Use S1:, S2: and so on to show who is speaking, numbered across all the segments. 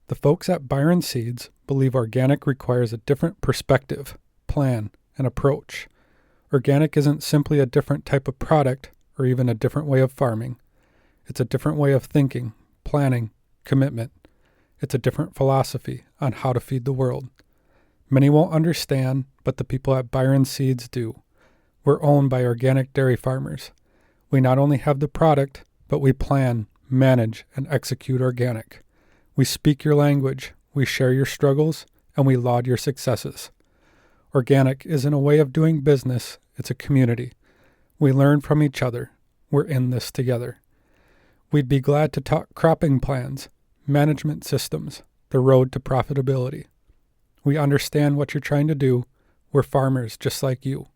S1: The folks at Byron Seeds believe organic requires a different perspective, plan, and approach. Organic isn't simply a different type of product or even a different way of farming. It's a different way of thinking, planning, commitment. It's a different philosophy on how to feed the world. Many won't understand, but the people at Byron Seeds do. We're owned by organic dairy farmers. We not only have the product, but we plan, manage, and execute organic. We speak your language, we share your struggles, and we laud your successes. Organic isn't a way of doing business, it's a community. We learn from each other. We're in this together. We'd be glad to talk cropping plans, management systems, the road to profitability. We understand what you're trying to do. We're farmers just like you.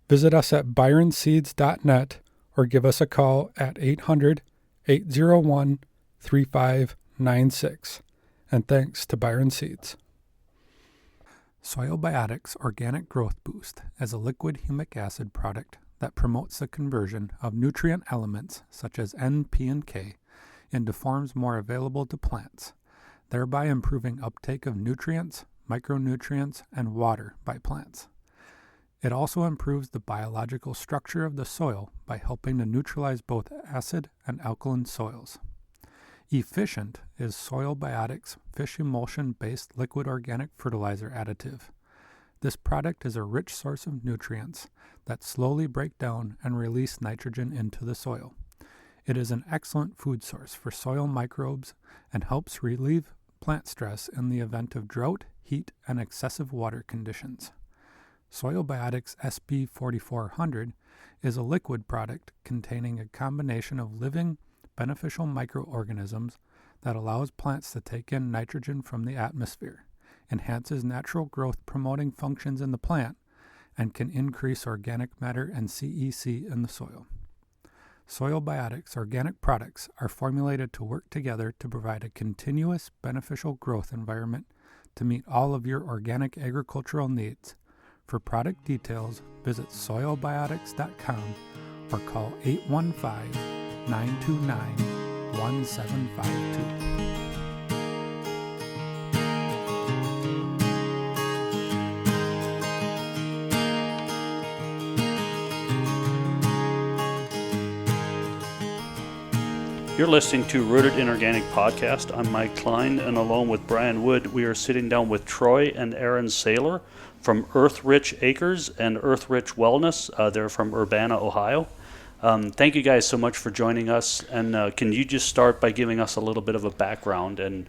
S1: Visit us at byronseeds.net or give us a call at 800-801-3596. And thanks to Byron Seeds. Soil Biotics Organic Growth Boost is a liquid humic acid product that promotes the conversion of nutrient elements such as N, P, and K into forms more available to plants, thereby improving uptake of nutrients, micronutrients, and water by plants. It also improves the biological structure of the soil by helping to neutralize both acid and alkaline soils. Efficient is Soil Biotics fish emulsion-based liquid organic fertilizer additive. This product is a rich source of nutrients that slowly break down and release nitrogen into the soil. It is an excellent food source for soil microbes and helps relieve plant stress in the event of drought, heat, and excessive water conditions. Soil Biotics SP 4400 is a liquid product containing a combination of living, beneficial microorganisms that allows plants to take in nitrogen from the atmosphere, enhances natural growth promoting functions in the plant, and can increase organic matter and CEC in the soil. Soil Biotics organic products are formulated to work together to provide a continuous beneficial growth environment to meet all of your organic agricultural needs. For product details, visit soilbiotics.com or call 815-929-1752.
S2: You're listening to Rooted in Organic Podcast. I'm Mike Klein, and along with Brian Wood, we are sitting down with Troy and Erin Saylor from Earth Rich Acres and Earth Rich Wellness. They're from Urbana, Ohio. Thank you guys so much for joining us. And can you just start by giving us a little bit of a background and,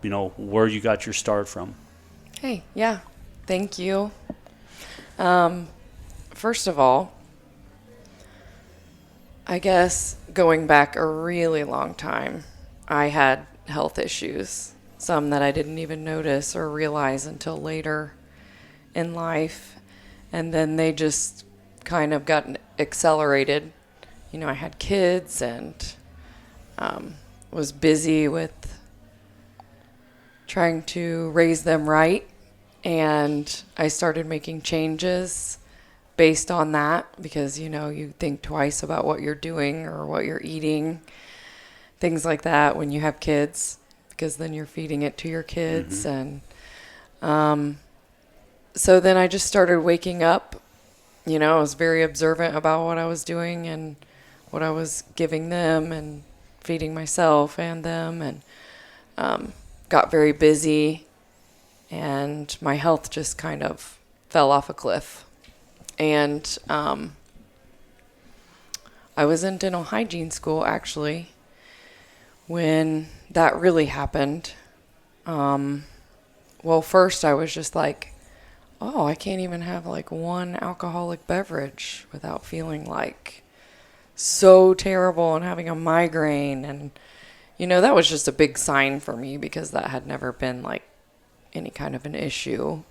S2: where you got your start from?
S3: Hey, yeah, thank you. First of all, I guess going back a really long time, I had health issues, some that I didn't even notice or realize until later in life. And then they just kind of got accelerated. I had kids and was busy with trying to raise them right. And I started making changes based on that because, you think twice about what you're doing or what you're eating, things like that when you have kids, because then you're feeding it to your kids. Mm-hmm. And so then I just started waking up. I was very observant about what I was doing and what I was giving them and feeding myself and them, and got very busy, and my health just kind of fell off a cliff. And I was in dental hygiene school, actually, when that really happened. Well, first I was just like, oh, I can't even have like one alcoholic beverage without feeling like so terrible and having a migraine. And, that was just a big sign for me because that had never been like any kind of an issue,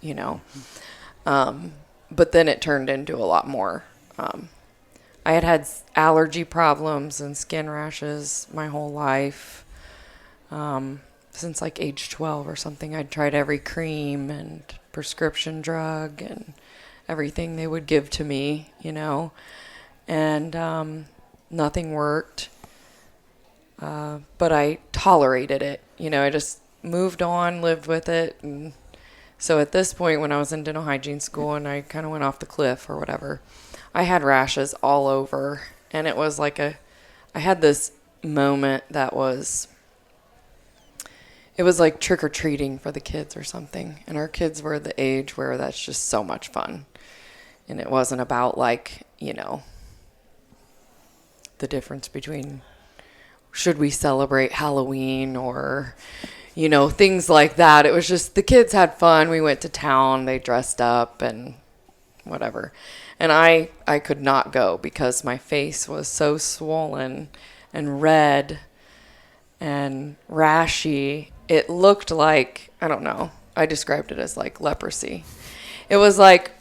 S3: But then it turned into a lot more. I had allergy problems and skin rashes my whole life. Since like age 12 or something, I'd tried every cream and prescription drug and everything they would give to me, and nothing worked. But I tolerated it. I just moved on, lived with it. And so at this point, when I was in dental hygiene school and I kind of went off the cliff or whatever, I had rashes all over. And it was like I had this moment that it was like trick-or-treating for the kids or something. And our kids were the age where that's just so much fun. And it wasn't about like, the difference between should we celebrate Halloween or, things like that. It was just the kids had fun. We went to town. They dressed up and whatever. And I could not go because my face was so swollen and red and rashy. It looked like, I don't know, I described it as like leprosy. It was like,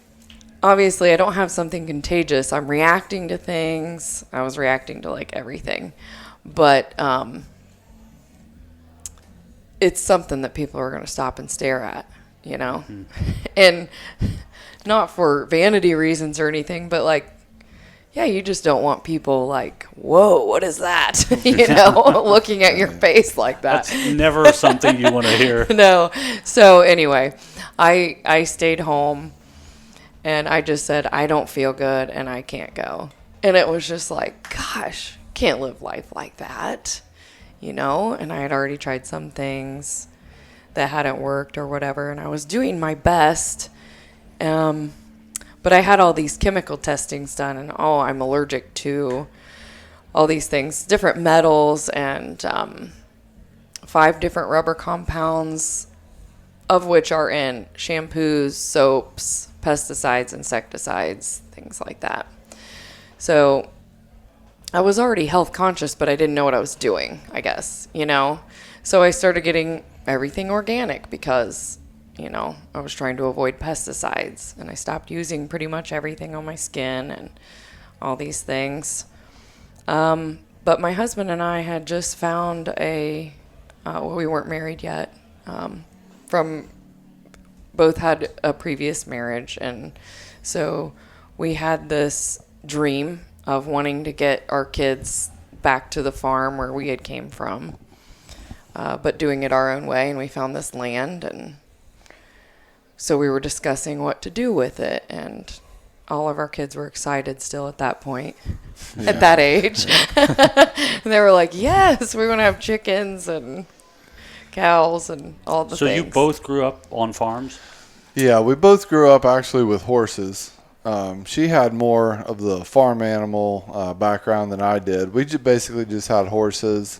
S3: obviously I don't have something contagious. I'm reacting to things. I was reacting to like everything. But it's something that people are going to stop and stare at, Mm-hmm. And not for vanity reasons or anything, but like, yeah, you just don't want people like, whoa, what is that? Looking at your face like that.
S2: That's never something you want to hear.
S3: No. So anyway, I stayed home and I just said, I don't feel good and I can't go. And it was just like, gosh, can't live life like that, And I had already tried some things that hadn't worked or whatever. And I was doing my best. But I had all these chemical testings done, and I'm allergic to all these things, different metals, and 5 different rubber compounds, of which are in shampoos, soaps, pesticides, insecticides, things like that. So I was already health conscious, but I didn't know what I was doing, I guess, So I started getting everything organic because I was trying to avoid pesticides, and I stopped using pretty much everything on my skin and all these things. But my husband and I had just found we weren't married yet, both had a previous marriage. And so we had this dream of wanting to get our kids back to the farm where we had came from, but doing it our own way. And we found this land, and so we were discussing what to do with it, and all of our kids were excited still at that point, at that age. And they were like, yes, we want to have chickens and cows and all the things.
S2: So you both grew up on farms?
S4: Yeah, we both grew up actually with horses. She had more of the farm animal background than I did. We basically just had horses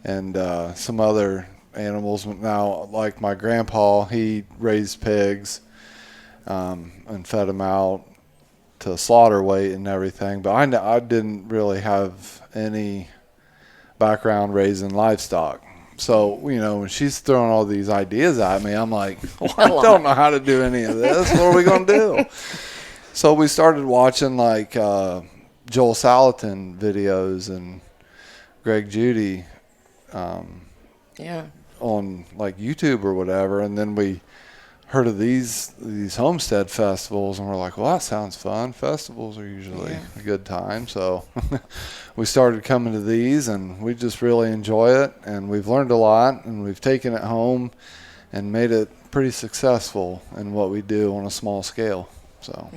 S4: and some other animals. Now, like my grandpa, he raised pigs and fed them out to slaughter weight and everything, but I didn't really have any background raising livestock. So, when she's throwing all these ideas at me, I'm like, well, I don't know how to do any of this. What are we going to do? So we started watching like Joel Salatin videos and Greg Judy on like YouTube or whatever, and then we heard of these homestead festivals, and we're like, well, that sounds fun. Festivals are usually a good time. So we started coming to these, and we just really enjoy it, and we've learned a lot, and we've taken it home and made it pretty successful in what we do on a small scale. So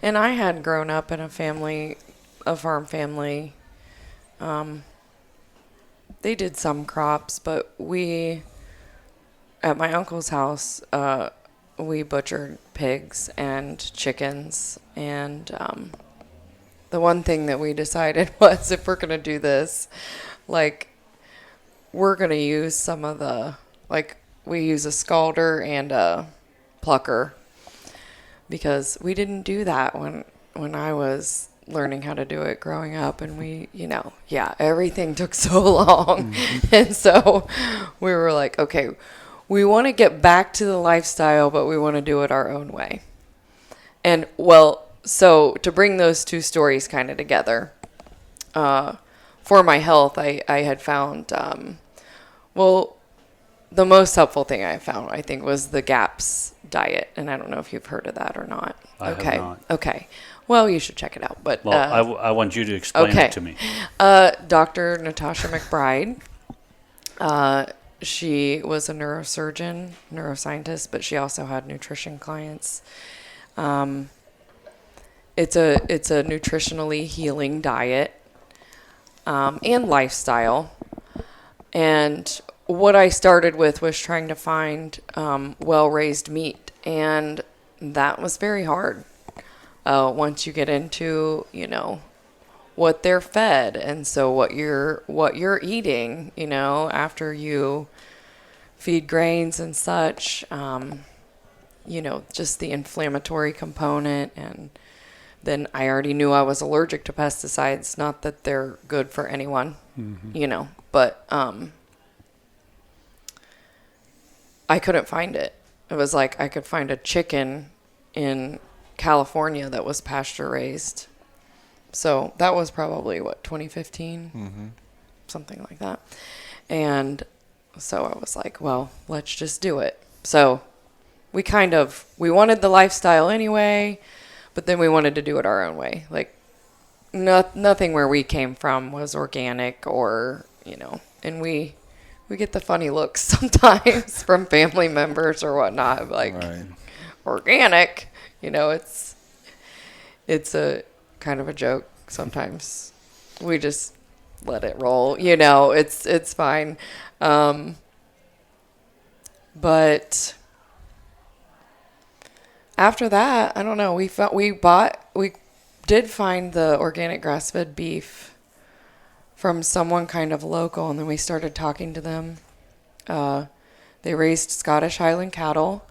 S3: And I had grown up in a farm family. They did some crops, but at my uncle's house, we butchered pigs and chickens. And the one thing that we decided was, if we're going to do this, like, we're going to use some of we use a scalder and a plucker, because we didn't do that when I was learning how to do it growing up, and everything took so long. And so we were like, okay, we want to get back to the lifestyle, but we want to do it our own way. And so to bring those two stories kind of together, for my health, I had found, the most helpful thing I found, I think, was the GAPS diet. And I don't know if you've heard of that or not.
S2: I have not.
S3: Okay. Well, you should check it out. But
S2: I want you to explain it to me.
S3: Dr. Natasha McBride she was a neuroscientist, but she also had nutrition clients. It's a nutritionally healing diet and lifestyle. And what I started with was trying to find well-raised meat, and that was very hard. Once you get into, what they're fed, and so what you're eating, after you feed grains and such, just the inflammatory component. And then I already knew I was allergic to pesticides, not that they're good for anyone, but I couldn't find it. It was like I could find a chicken in California that was pasture raised. So that was probably 2015, something like that. And so I was like, well, let's just do it. So we wanted the lifestyle anyway, but then we wanted to do it our own way. Like nothing where we came from was organic or, and we get the funny looks sometimes from family members or whatnot, like
S4: Right.
S3: Organic, it's a kind of a joke sometimes. We just let it roll, it's fine. But after that, I don't know, we did find the organic grass-fed beef from someone kind of local, and then we started talking to them. They raised Scottish Highland cattle.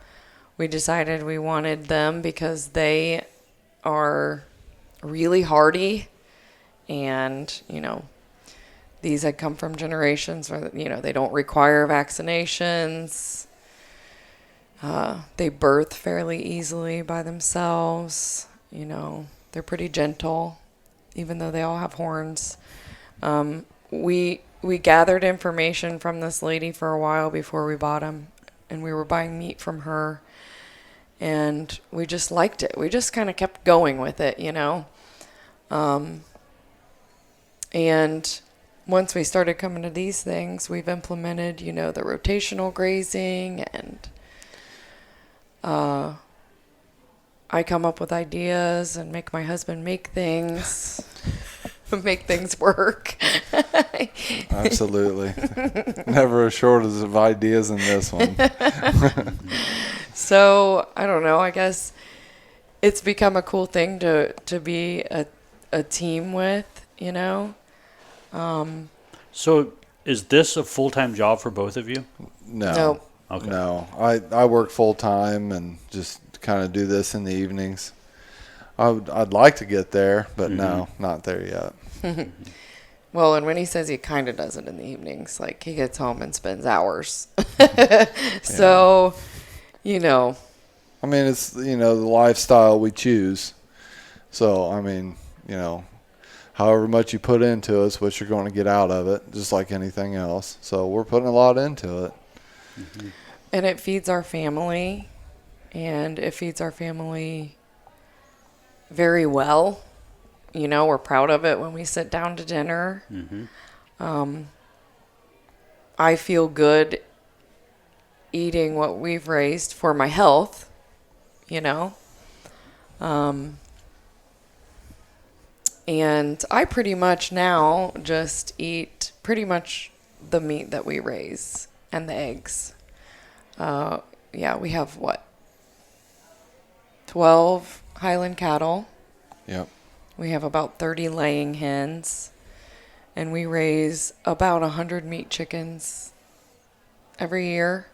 S3: We decided we wanted them because they are really hardy, and these had come from generations where they don't require vaccinations. They birth fairly easily by themselves. They're pretty gentle, even though they all have horns. We gathered information from this lady for a while before we bought them, and we were buying meat from her, and we just liked it. We just kind of kept going with it, and once we started coming to these things, we've implemented, the rotational grazing, and I come up with ideas and make my husband make things. Make things work.
S4: Absolutely. Never a shortage of ideas in this one.
S3: So, I don't know. I guess it's become a cool thing to be a team with,
S2: So is this a full-time job for both of you?
S4: No.
S3: Nope.
S2: Okay.
S4: No. I work full time and just kind of do this in the evenings. I'd like to get there, but no, not there yet.
S3: Well, and when he says he kind of does it in the evenings, like he gets home and spends hours. So,
S4: I mean, it's, the lifestyle we choose. So, I mean, however much you put into it's what you're going to get out of it, just like anything else. So we're putting a lot into it.
S2: Mm-hmm.
S3: And it feeds our family, and it feeds our family very well. We're proud of it when we sit down to dinner.
S2: Mm-hmm.
S3: I feel good eating what we've raised for my health, and I pretty much now just eat pretty much the meat that we raise and the eggs. We have 12 Highland cattle.
S4: Yep.
S3: We have about 30 laying hens, and we raise about 100 meat chickens every year.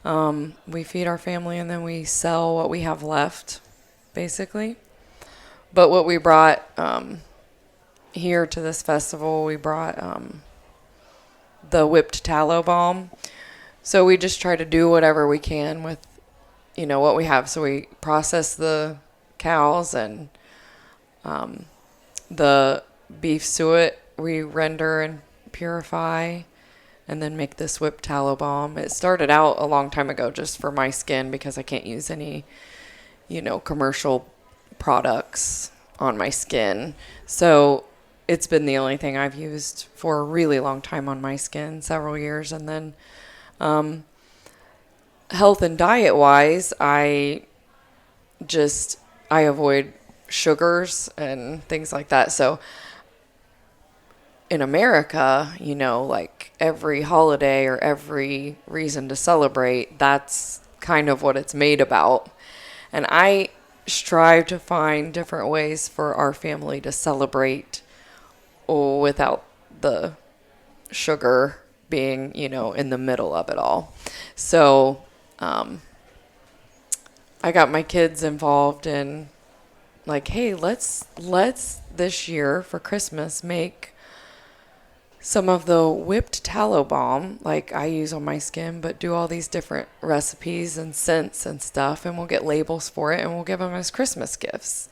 S3: We feed our family, and then we sell what we have left, basically. But what we brought here to this festival, we brought the whipped tallow balm. So we just try to do whatever we can with, what we have. So we process the cows, and the beef suet we render and purify, and then make this whipped tallow balm. It started out a long time ago just for my skin because I can't use any, commercial products on my skin. So it's been the only thing I've used for a really long time on my skin, several years. And then health and diet wise, I avoid sugars and things like that. So in America, you know, like every holiday or every reason to celebrate, that's kind of what it's made about. And I strive to find different ways for our family to celebrate without the sugar being, you know, in the middle of it all. So I got my kids involved in like, hey, let's this year for Christmas make some of the whipped tallow balm like I use on my skin, but do all these different recipes and scents and stuff, and we'll get labels for it and we'll give them as Christmas gifts.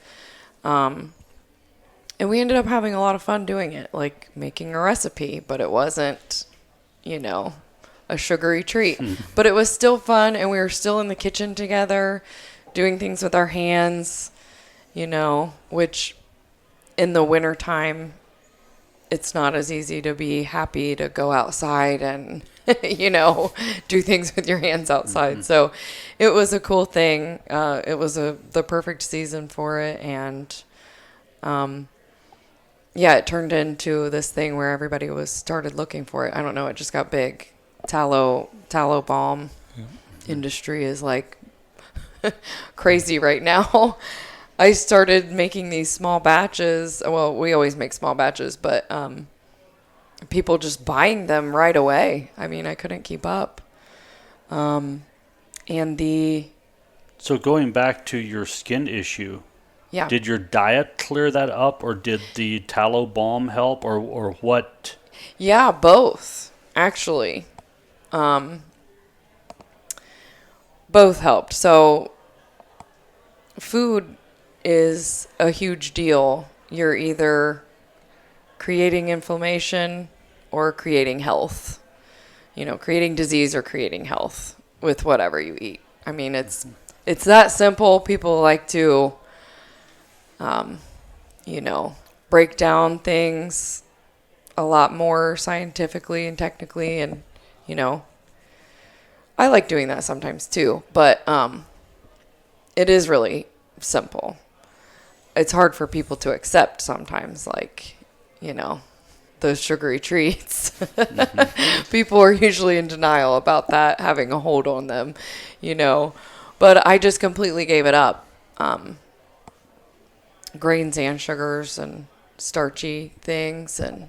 S3: And we ended up having a lot of fun doing it, like making a recipe, but it wasn't, you know, a sugary treat. But it was still fun, and we were still in the kitchen together doing things with our hands, you know, which in the wintertime, it's not as easy to be happy to go outside and, you know, do things with your hands outside. So it was a cool thing. It was the perfect season for it. And, yeah, it turned into this thing where everybody started looking for it. I don't know. It just got big. Tallow balm industry is like crazy right now. I started making these small batches. Well, we always make small batches, but people just buying them right away. I mean, I couldn't keep up. So
S2: going back to your skin issue,
S3: yeah.
S2: Did your diet clear that up, or did the tallow balm help, or what?
S3: Yeah, both, actually. Both helped. So food is a huge deal. You're either creating inflammation or creating health. You know, creating disease or creating health with whatever you eat. I mean, it's that simple. People like to, you know, break down things a lot more scientifically and technically, and, you know, I like doing that sometimes too, but it is really simple. It's hard for people to accept sometimes, like, you know, those sugary treats. People are usually in denial about that having a hold on them, you know, but I just completely gave it up. Grains and sugars and starchy things, and,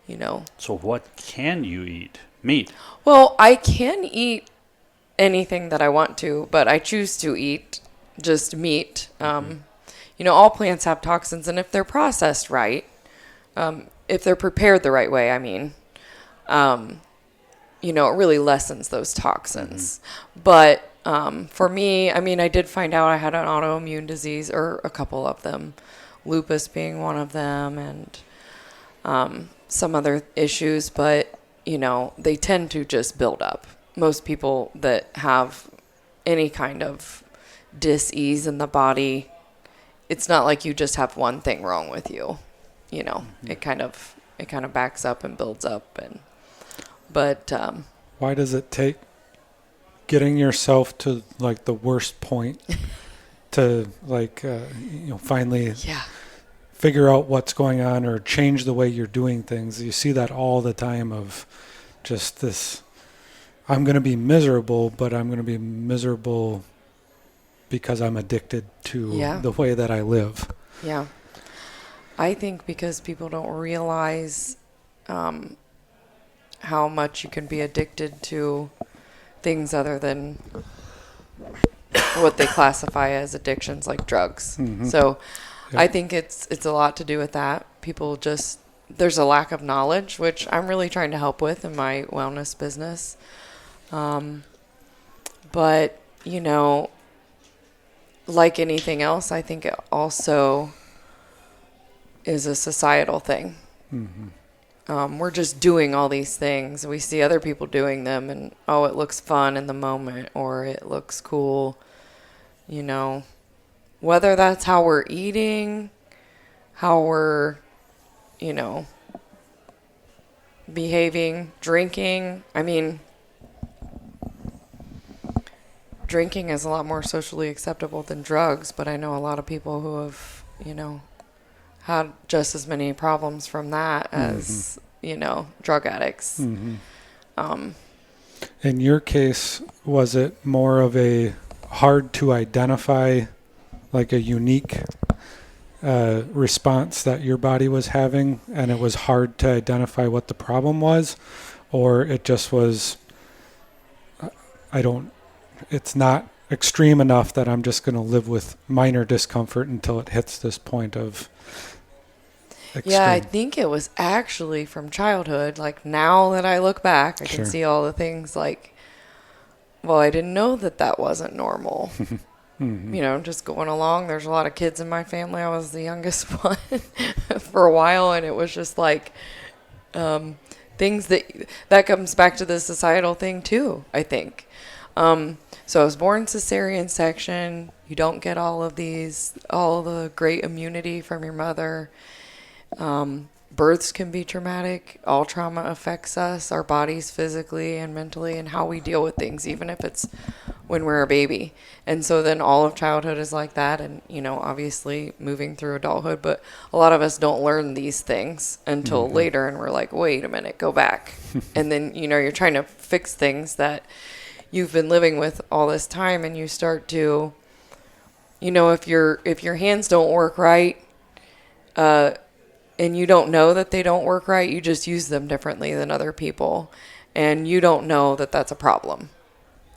S3: you know.
S2: So what can you eat? Meat.
S3: Well, I can eat anything that I want to, but I choose to eat just meat. You know, all plants have toxins, and if they're processed right, if they're prepared the right way, I mean, you know, it really lessens those toxins. But for me, I mean, I did find out I had an autoimmune disease, or a couple of them, lupus being one of them, and some other issues, but, you know, they tend to just build up. Most people that have any kind of dis-ease in the body, it's not like you just have one thing wrong with you. You know, it kind of backs up and builds up, but
S1: why does it take getting yourself to like the worst point to like you know, finally figure out what's going on or change the way you're doing things? You see that all the time, of just this, I'm going to be miserable, but I'm going to be miserable because I'm addicted to the way that I live.
S3: Yeah. I think because people don't realize how much you can be addicted to things other than what they classify as addictions, like drugs. So I think it's a lot to do with that. People just, there's a lack of knowledge, which I'm really trying to help with in my wellness business. But, you know, like anything else, I think it also is a societal thing. We're just doing all these things. We see other people doing them, and, oh, it looks fun in the moment, or it looks cool, you know. Whether that's how we're eating, how we're you know, behaving, drinking. I mean, drinking is a lot more socially acceptable than drugs, but I know a lot of people who have, you know, had just as many problems from that as, you know, drug addicts.
S1: In your case, was it more of a hard to identify, like a unique response that your body was having, and it was hard to identify what the problem was, or it just was, it's not extreme enough that I'm just going to live with minor discomfort until it hits this point of extreme?
S3: Yeah, I think it was actually from childhood. Like, now that I look back, I
S1: Sure.
S3: can see all the things like, well, I didn't know that that wasn't normal. You know, just going along. There's a lot of kids in my family. I was the youngest one for a while, and it was just like things that comes back to the societal thing too, I think. So I was born cesarean section. You don't get all the great immunity from your mother. Births can be traumatic. All trauma affects us, our bodies physically and mentally, and how we deal with things, even if it's when we're a baby. And so then all of childhood is like that, and, you know, obviously moving through adulthood. But a lot of us don't learn these things until later, and we're like, wait a minute, go back. And then, you know, you're trying to fix things that you've been living with all this time, and you start to, you know, if your hands don't work right, and you don't know that they don't work right, you just use them differently than other people. And you don't know that that's a problem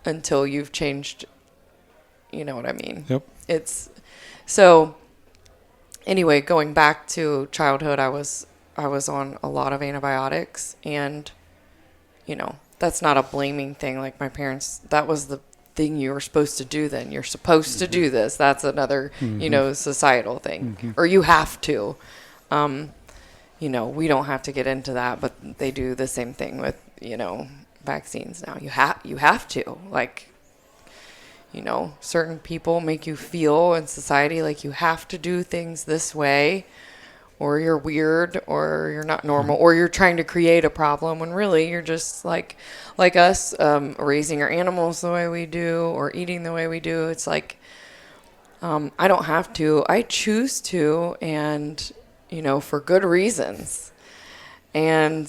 S3: until you've changed, you know what I mean?
S1: Yep.
S3: It's, so anyway, going back to childhood, I was on a lot of antibiotics, and, you know, that's not a blaming thing. Like, my parents, that was the thing you were supposed to do then. You're supposed to do this. That's another, you know, societal thing. Or you have to. You know, we don't have to get into that, but they do the same thing with, you know, vaccines now. You have to, like, you know, certain people make you feel in society like you have to do things this way, or you're weird, or you're not normal, or you're trying to create a problem, when really you're just like us, raising our animals the way we do, or eating the way we do. It's like, I don't have to, I choose to, and, you know, for good reasons. And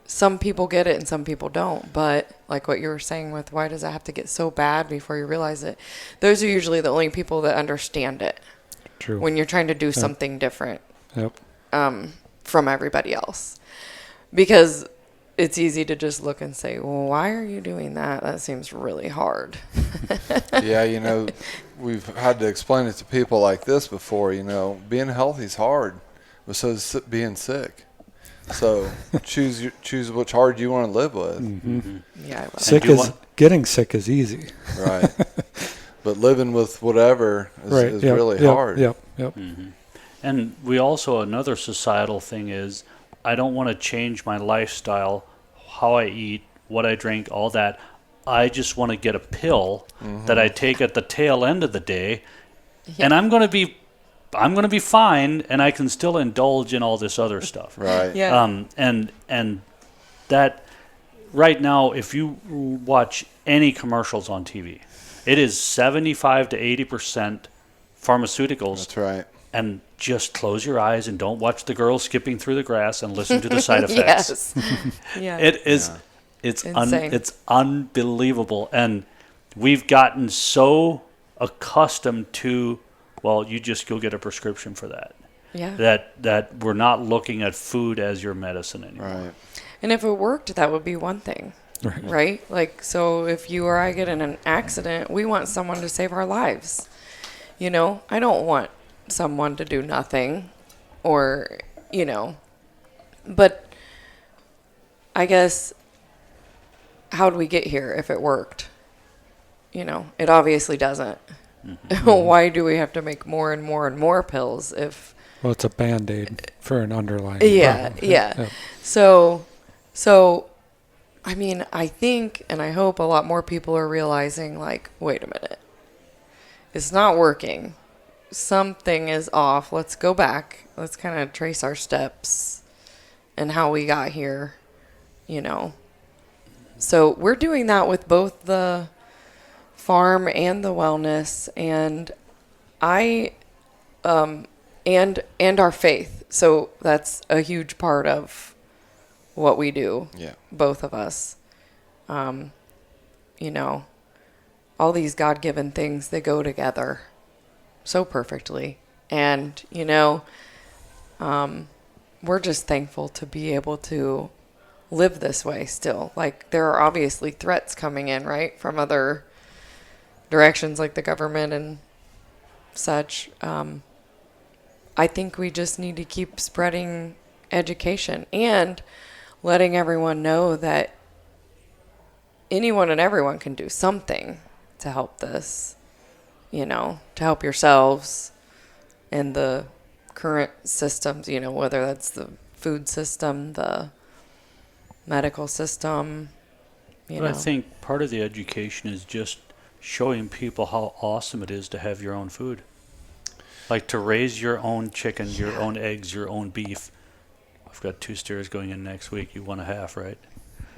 S3: some people get it and some people don't. But like what you were saying with, why does it have to get so bad before you realize it? Those are usually the only people that understand it.
S1: True.
S3: When you're trying to do something different
S1: Yep.
S3: from everybody else. Because it's easy to just look and say, well, why are you doing that? That seems really hard.
S4: Yeah, you know, we've had to explain it to people like this before. You know, being healthy is hard, but so is being sick. So choose which hard you want to live with.
S3: Yeah, I love
S1: Sick getting sick is easy.
S4: Right. But living with whatever is
S1: Yep.
S4: really
S1: Yep.
S4: hard.
S1: Yep. Yep.
S2: And we also, another societal thing is, I don't want to change my lifestyle, how I eat, what I drink, all that. I just want to get a pill that I take at the tail end of the day, and I'm going to be fine, and I can still indulge in all this other stuff.
S4: Right.
S3: Yeah.
S2: And that right now, if you watch any commercials on TV, it is 75 to 80% pharmaceuticals.
S4: That's right.
S2: And just close your eyes and don't watch the girls skipping through the grass and listen to the side effects.
S3: Yes. Yeah.
S2: It is, it's
S3: Insane.
S2: it's unbelievable, and we've gotten so accustomed to, well, you just go get a prescription for that.
S3: Yeah.
S2: That we're not looking at food as your medicine anymore.
S4: Right.
S3: And if it worked, that would be one thing. Right? Like, so if you or I get in an accident, we want someone to save our lives. You know, I don't want someone to do nothing, or, you know, but I guess, how did we get here if it worked? You know, it obviously doesn't. Why do we have to make more and more and more pills if...
S1: Well, it's a Band-Aid for an underlying
S3: Yeah,
S1: problem.
S3: yeah. So, I mean, I think, and I hope a lot more people are realizing, like, wait a minute. It's not working. something is off, let's go back. Let's kind of trace our steps and how we got here, you know. So we're doing that with both the farm and the wellness, and and our faith. So that's a huge part of what we do.
S4: Yeah.
S3: Both of us. You know, all these God-given things, they go together so perfectly. And, you know, we're just thankful to be able to live this way still. Like, there are obviously threats coming in, right, from other directions like the government and such. I think we just need to keep spreading education and letting everyone know that anyone and everyone can do something to help this, you know, to help yourselves and the current systems, you know, whether that's the food system, the medical system, you
S2: But
S3: know.
S2: I think part of the education is just showing people how awesome it is to have your own food. Like to raise your own chicken, your own eggs, your own beef. I've got 2 steers going in next week. You want a half, right?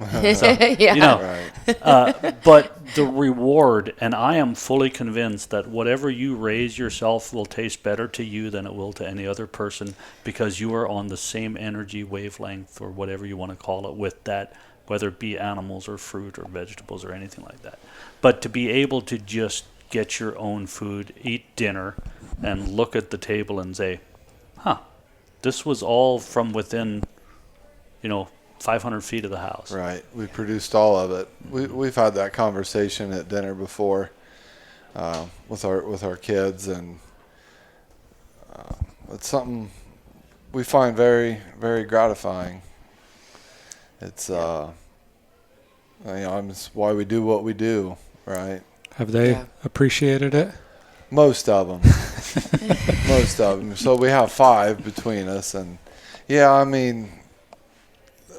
S3: Yeah.
S2: You know,
S4: Right.
S2: but the reward, and I am fully convinced that whatever you raise yourself will taste better to you than it will to any other person, because you are on the same energy wavelength, or whatever you want to call it, with that, whether it be animals or fruit or vegetables or anything like that. But to be able to just get your own food, eat dinner, and look at the table and say, this was all from within, 500 feet of the house.
S4: Right. We produced all of it. We've had that conversation at dinner before with our kids, and it's something we find very, very gratifying. It's it's why we do what we do, right?
S1: Have they
S3: Yeah.
S1: appreciated it?
S4: Most of them. Most of them. So we have 5 between us, and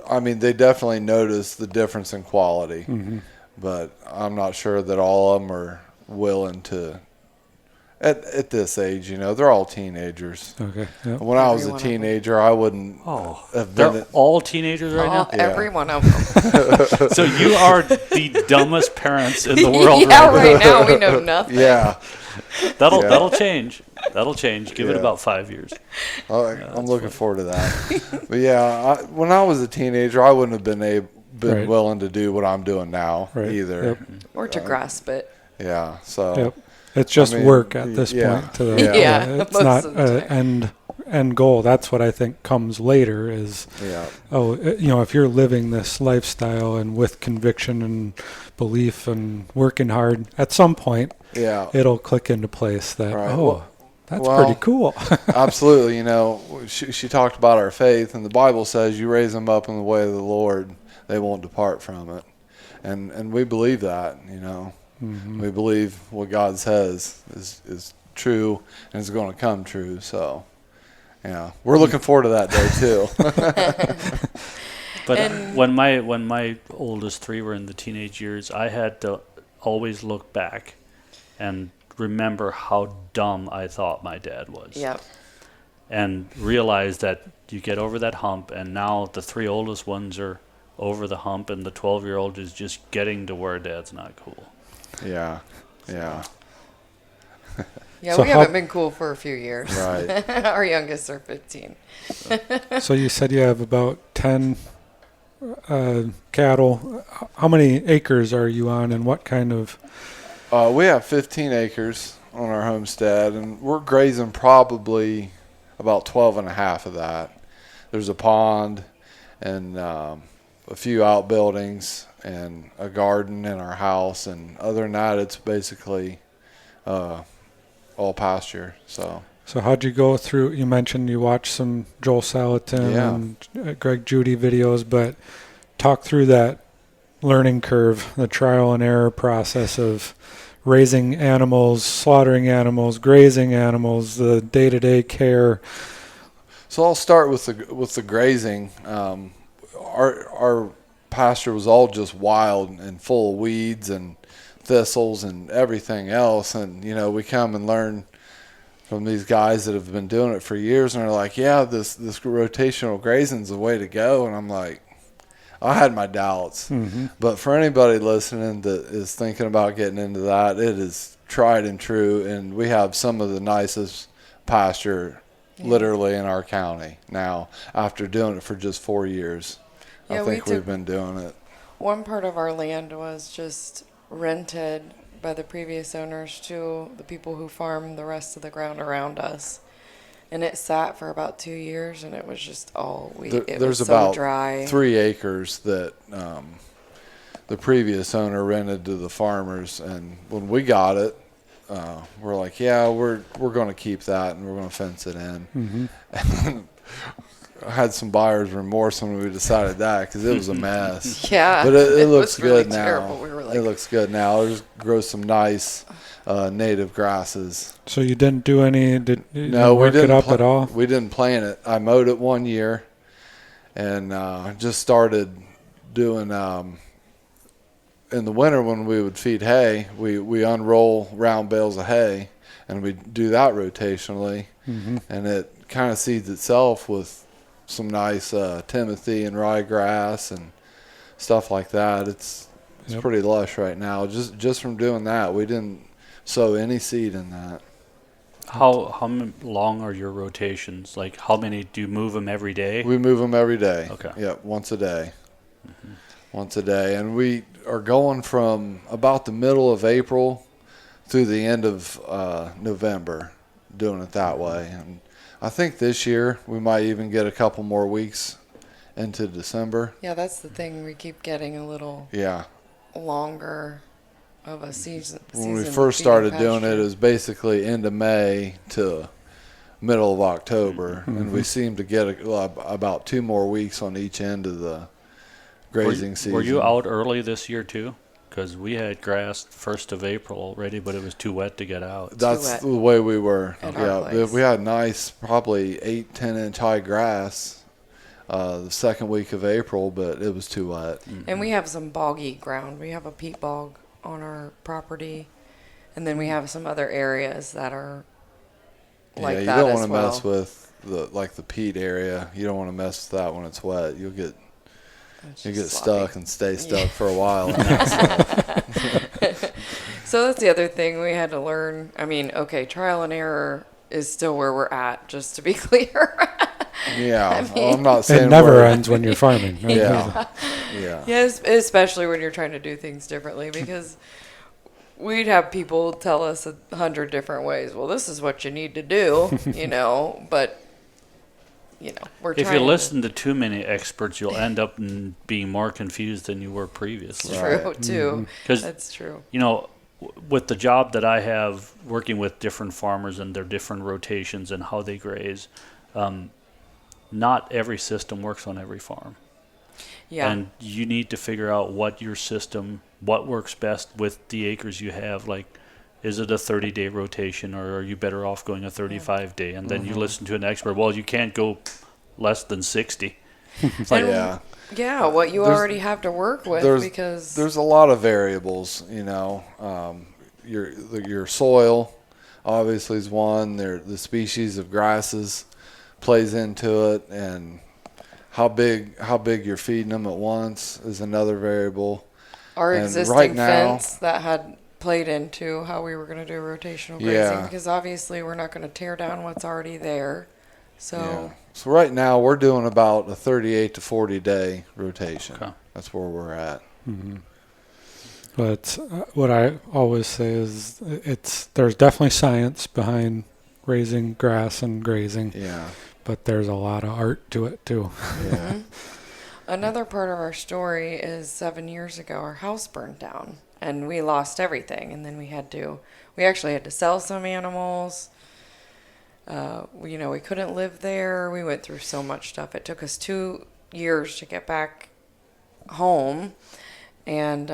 S4: I mean, they definitely notice the difference in quality,
S1: Mm-hmm.
S4: but I'm not sure that all of them are willing to. At this age, they're all teenagers.
S1: Okay. Yep.
S4: When I was
S3: Every
S4: a
S3: one of them.
S4: teenager, I wouldn't have been.
S2: They're all teenagers right now?
S4: Yeah.
S3: Every one of them.
S2: So you are the dumbest parents in the world
S3: Yeah,
S2: right now.
S3: right now we know nothing.
S4: Yeah,
S2: That'll change. That'll change. Give it
S4: Yeah.
S2: about 5 years.
S4: I'm looking forward to that. But when I was a teenager, I wouldn't have been
S1: Right.
S4: willing to do what I'm doing now
S1: Right.
S4: either.
S1: Yep.
S3: Or to grasp it.
S4: Yeah, so
S1: Yep. It's just
S4: I mean,
S1: work at this
S4: yeah.
S1: point. To the,
S3: Yeah,
S1: it's
S3: most
S1: not
S3: of the
S1: an end goal. That's what I think comes later is,
S4: yeah,
S1: if you're living this lifestyle and with conviction and belief and working hard, at some point
S4: yeah,
S1: it'll click into place that,
S4: Right.
S1: that's
S4: well-
S1: pretty cool.
S4: absolutely. She talked about our faith, and the Bible says you raise them up in the way of the Lord, they won't depart from it, and we believe that.
S1: Mhm.
S4: We believe what God says is true and is going to come true. So, we're looking forward to that day too.
S2: But
S3: And-
S2: when my oldest 3 were in the teenage years, I had to always look back and remember how dumb I thought my dad was.
S3: Yep.
S2: And realize that you get over that hump, and now the 3 oldest ones are over the hump, and the 12-year-old is just getting to where dad's not cool.
S4: Yeah.
S3: Yeah,
S1: So
S3: we
S1: how-
S3: haven't been cool for a few years.
S4: Right.
S3: Our youngest are 15.
S1: So you said you have about 10 cattle. How many acres are you on, and what kind of?
S4: We have 15 acres on our homestead, and we're grazing probably about 12 and a half of that. There's a pond and a few outbuildings and a garden in our house, and other than that, it's basically all pasture. So
S1: So how'd you go through? You mentioned you watched some Joel Salatin
S4: Yeah.
S1: and Greg Judy videos, but talk through that learning curve, the trial and error process of raising animals, slaughtering animals, grazing animals, the day-to-day care.
S4: So I'll start with the grazing. Our pasture was all just wild and full of weeds and thistles and everything else, and we come and learn from these guys that have been doing it for years, and they're like, yeah, this rotational grazing's the way to go. And I'm like, I had my doubts.
S1: Mm-hmm.
S4: But for anybody listening that is thinking about getting into that, it is tried and true, and we have some of the nicest pasture literally in our county now after doing it for just 4 years.
S3: Yeah,
S4: I think we've been doing it.
S3: One part of our land was just rented by the previous owners to the people who farmed the rest of the ground around us. And it sat for about 2 years, and it was just all wheat. It
S4: There's
S3: was
S4: about
S3: so dry.
S4: 3 acres that the previous owner rented to the farmers, and when we got it, we're like, yeah, we're going to keep that, and we're going to fence it in.
S1: Mm-hmm.
S4: I had some buyer's remorse when we decided that because it was a mess.
S3: Yeah,
S4: But it looks
S3: was really
S4: good now.
S3: terrible. We were like,
S4: It looks good now. There's grows some nice native grasses.
S1: So you didn't do any? You
S4: No,
S1: didn't
S4: we
S1: work
S4: didn't
S1: it up at all?
S4: We didn't plant it. I mowed it 1 year, and just started doing. In the winter when we would feed hay, we unroll round bales of hay, and we do that rotationally,
S1: Mm-hmm.
S4: and it kind of seeds itself with some nice timothy and ryegrass and stuff like that. It's
S1: Yep.
S4: pretty lush right now. Just from doing that, we didn't sow any seed in that.
S2: How long are your rotations? Like, how many do you move them every day?
S4: We move them every day.
S2: Okay.
S4: Yep, once a day.
S2: Mm-hmm.
S4: Once a day, and we are going from about the middle of April through the end of November, doing it that way. And I think this year we might even get a couple more weeks into December.
S3: yeah, that's the thing. We keep getting a little
S4: Yeah.
S3: longer of a season.
S4: When we
S3: season
S4: first
S3: feeding
S4: started doing
S3: pasture.
S4: it was basically end of May to middle of October,
S1: Mm-hmm.
S4: and we seem to get about 2 more weeks on each end of the grazing season.
S2: Were you out early this year too? Because we had grass 1st of April already, but it was too wet to get out.
S4: That's
S3: wet
S4: the way we were.
S3: at our place.
S4: We had nice, probably 8-10 inch high grass the second week of April, but it was too wet.
S3: And we have some boggy ground. We have a peat bog on our property, and then we have some other areas that are like
S4: yeah, you
S3: that
S4: don't
S3: as
S4: want to
S3: well.
S4: mess with the peat area. You don't want to mess with that when it's wet. You'll get
S3: It's
S4: you get
S3: just sloppy.
S4: stuck and stay stuck for a while.
S3: So that's the other thing we had to learn. I mean, okay, trial and error is still where we're at, just to be clear.
S4: Yeah,
S3: I mean-
S4: I'm not saying
S1: It never
S4: we're-
S1: ends when you're farming. Right?
S4: Yeah, yeah.
S3: Yes, especially when you're trying to do things differently, because we'd have people tell us 100 different ways. Well, this is what you need to do, but we're
S2: If
S3: trying
S2: you listen to too many experts, you'll end up being more confused than you were previously.
S3: True,
S4: Right.
S3: too.
S2: 'Cause
S3: That's true.
S2: With the job that I have, working with different farmers and their different rotations and how they graze, not every system works on every farm.
S3: Yeah.
S2: And you need to figure out what works best with the acres you have. Like, is it a 30-day rotation, or are you better off going a 35-day? And then you listen to an expert. Well, you can't go less than 60. It's like,
S3: And- Yeah, what you
S4: There's-
S3: already have to work with,
S4: there's
S3: because
S4: there's a lot of variables. Your soil obviously is one. The species of grasses plays into it, and how big you're feeding them at once is another variable.
S3: our
S4: and
S3: existing
S4: right now-
S3: fence that had played into how we were going to do rotational grazing,
S4: Yeah.
S3: because obviously we're not going to tear down what's already there. So
S4: Yeah. So right now we're doing about a 38 to 40 day rotation.
S2: Okay.
S4: That's where we're at.
S1: Mm-hmm. But what I always say is there's definitely science behind raising grass and grazing,
S4: Yeah.
S1: but there's a lot of art to it too.
S4: Yeah.
S3: another part of our story is 7 years ago, our house burned down and we lost everything. And then we actually had to sell some animals. We couldn't live there. We went through so much stuff. It took us 2 years to get back home. And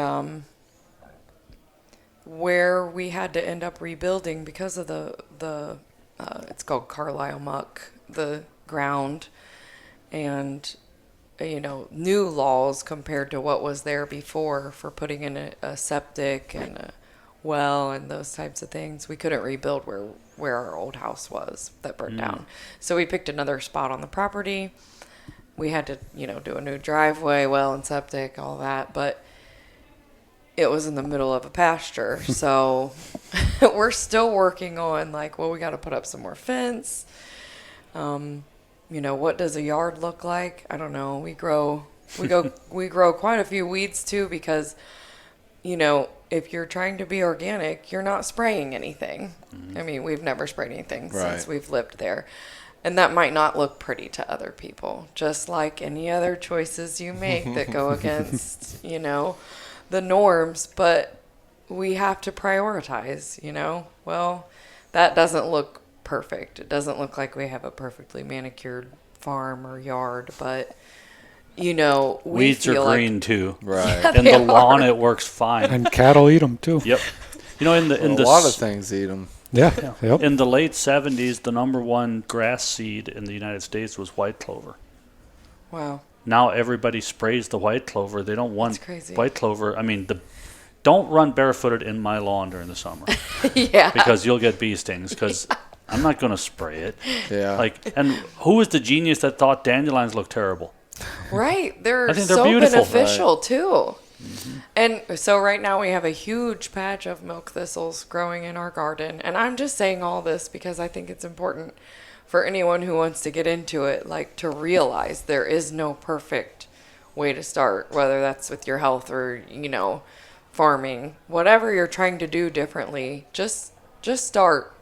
S3: where we had to end up rebuilding because of the it's called Carlisle muck, the ground, and new laws compared to what was there before for putting in a septic and a well and those types of things. We couldn't rebuild where our old house was that burned down. So we picked another spot on the property. We had to, do a new driveway, well and septic, all that, but it was in the middle of a pasture. So we're still working on we got to put up some more fence. What does a yard look like? I don't know. We grow quite a few weeds too, because, if you're trying to be organic, you're not spraying anything. Mm-hmm. I mean, we've never sprayed anything since we've lived there. And that might not look pretty to other people, just like any other choices you make that go against, the norms. But we have to prioritize, Well, that doesn't look perfect. It doesn't look like we have a perfectly manicured farm or yard, but,
S2: weeds are green too.
S4: Right.
S3: Yeah,
S2: and the lawn, it works fine.
S1: And cattle eat them too.
S2: Yep.
S4: A lot of things eat them.
S1: Yeah. Yep.
S2: In the late 70s, the number one grass seed in the United States was white clover.
S3: Wow.
S2: Now everybody sprays the white clover. They don't want
S3: That's crazy.
S2: white clover. I mean, don't run barefooted in my lawn during the summer.
S3: Yeah.
S2: Because you'll get bee stings, because I'm not going to spray it.
S4: Yeah.
S2: And who was the genius that thought dandelions look terrible?
S3: Right. They're
S2: I think they're
S3: so
S2: beautiful.
S3: beneficial too. Mm-hmm. And so right now we have a huge patch of milk thistles growing in our garden. And I'm just saying all this because I think it's important for anyone who wants to get into it, to realize there is no perfect way to start, whether that's with your health or, farming, whatever you're trying to do differently, just start,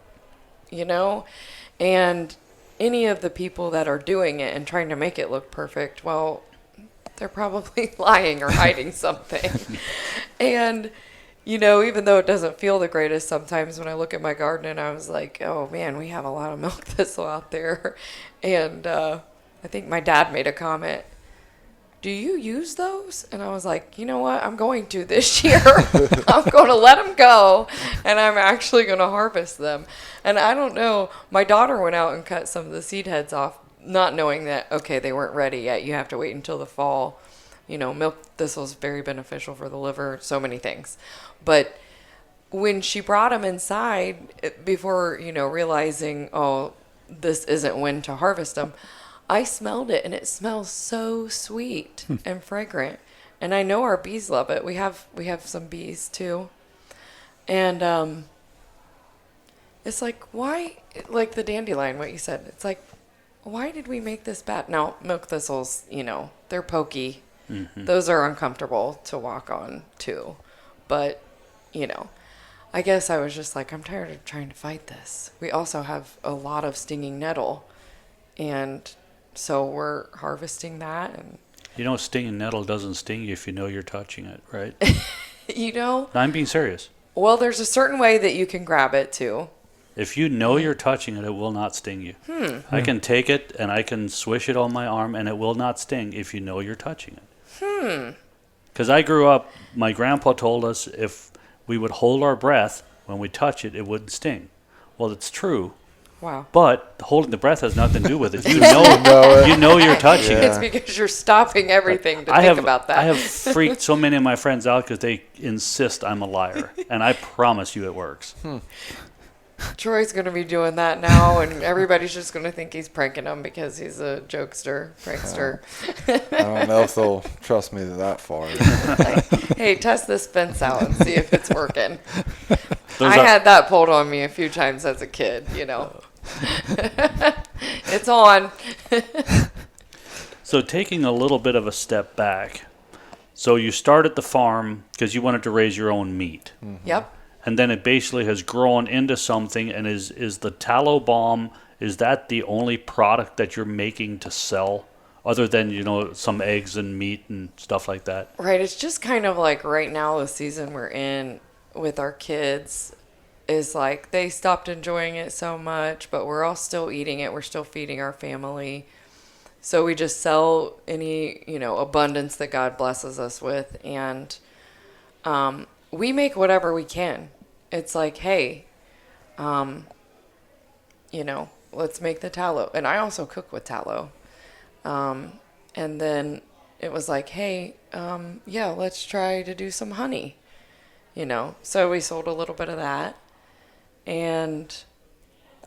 S3: and any of the people that are doing it and trying to make it look perfect, well, they're probably lying or hiding something. And, even though it doesn't feel the greatest sometimes when I look at my garden and I was like, oh man, we have a lot of milk thistle out there. And I think my dad made a comment, do you use those? And I was like, you know what? I'm going to this year. I'm going to let them go, and I'm actually going to harvest them. And I don't know. My daughter went out and cut some of the seed heads off, not knowing that, okay, they weren't ready yet. You have to wait until the fall. Milk thistle is very beneficial for the liver, so many things. But when she brought them inside, before, realizing, oh, this isn't when to harvest them, I smelled it, and it smells so sweet and fragrant. And I know our bees love it. We have some bees too. And it's why, the dandelion, what you said, it's why did we make this bad? Now, milk thistles, they're pokey. Mm-hmm. Those are uncomfortable to walk on too. But, I guess I was just I'm tired of trying to fight this. We also have a lot of stinging nettle, and so we're harvesting that. And
S2: stinging nettle doesn't sting you if you know you're touching it, right?
S3: I'm
S2: being serious.
S3: Well, there's a certain way that you can grab it too.
S2: If you know you're touching it, it will not sting you. I can take it and I can swish it on my arm, and it will not sting if you know you're touching it. Because I grew up, my grandpa told us if we would hold our breath when we touch it, it wouldn't sting. Well, it's true.
S3: Wow.
S2: But holding the breath has nothing to do with it. You know you're touching it.
S3: It's because you're stopping everything to think about that.
S2: I have freaked so many of my friends out because they insist I'm a liar. And I promise you it works.
S3: Troy's going to be doing that now, and everybody's just going to think he's pranking them because he's a prankster.
S4: I don't know if they'll trust me that far.
S3: Hey, test this fence out and see if it's working. I had that pulled on me a few times as a kid, It's on.
S2: So taking a little bit of a step back, so you started the farm because you wanted to raise your own meat.
S3: Mm-hmm. Yep.
S2: And then it basically has grown into something. And is the tallow balm, is that the only product that you're making to sell, other than some eggs and meat and stuff like that?
S3: Right. It's just kind of right now, the season we're in with our kids is they stopped enjoying it so much, but we're all still eating it. We're still feeding our family. So we just sell any abundance that God blesses us with, and we make whatever we can. It's hey, let's make the tallow. And I also cook with tallow. And then it was hey, let's try to do some honey. So we sold a little bit of that. And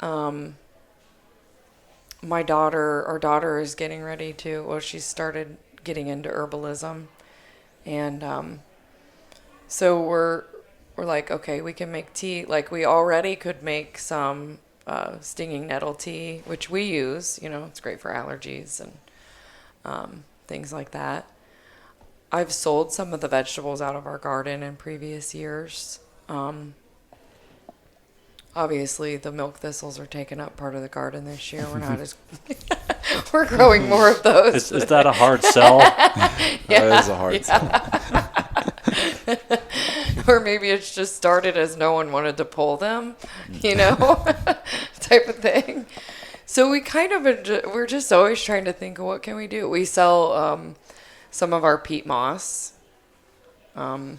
S3: our daughter is getting ready to, she started getting into herbalism. And so we're like, okay, we can make tea. Like, we already could make some stinging nettle tea, which we use. It's great for allergies and things like that. I've sold some of the vegetables out of our garden in previous years. Obviously, the milk thistles are taking up part of the garden this year. We're not as we're growing more of those.
S2: Is that a hard sell?
S4: That is a hard sell.
S3: Or maybe it's just started as no one wanted to pull them, type of thing. So we we're just always trying to think of what can we do. We sell some of our peat moss.
S2: Do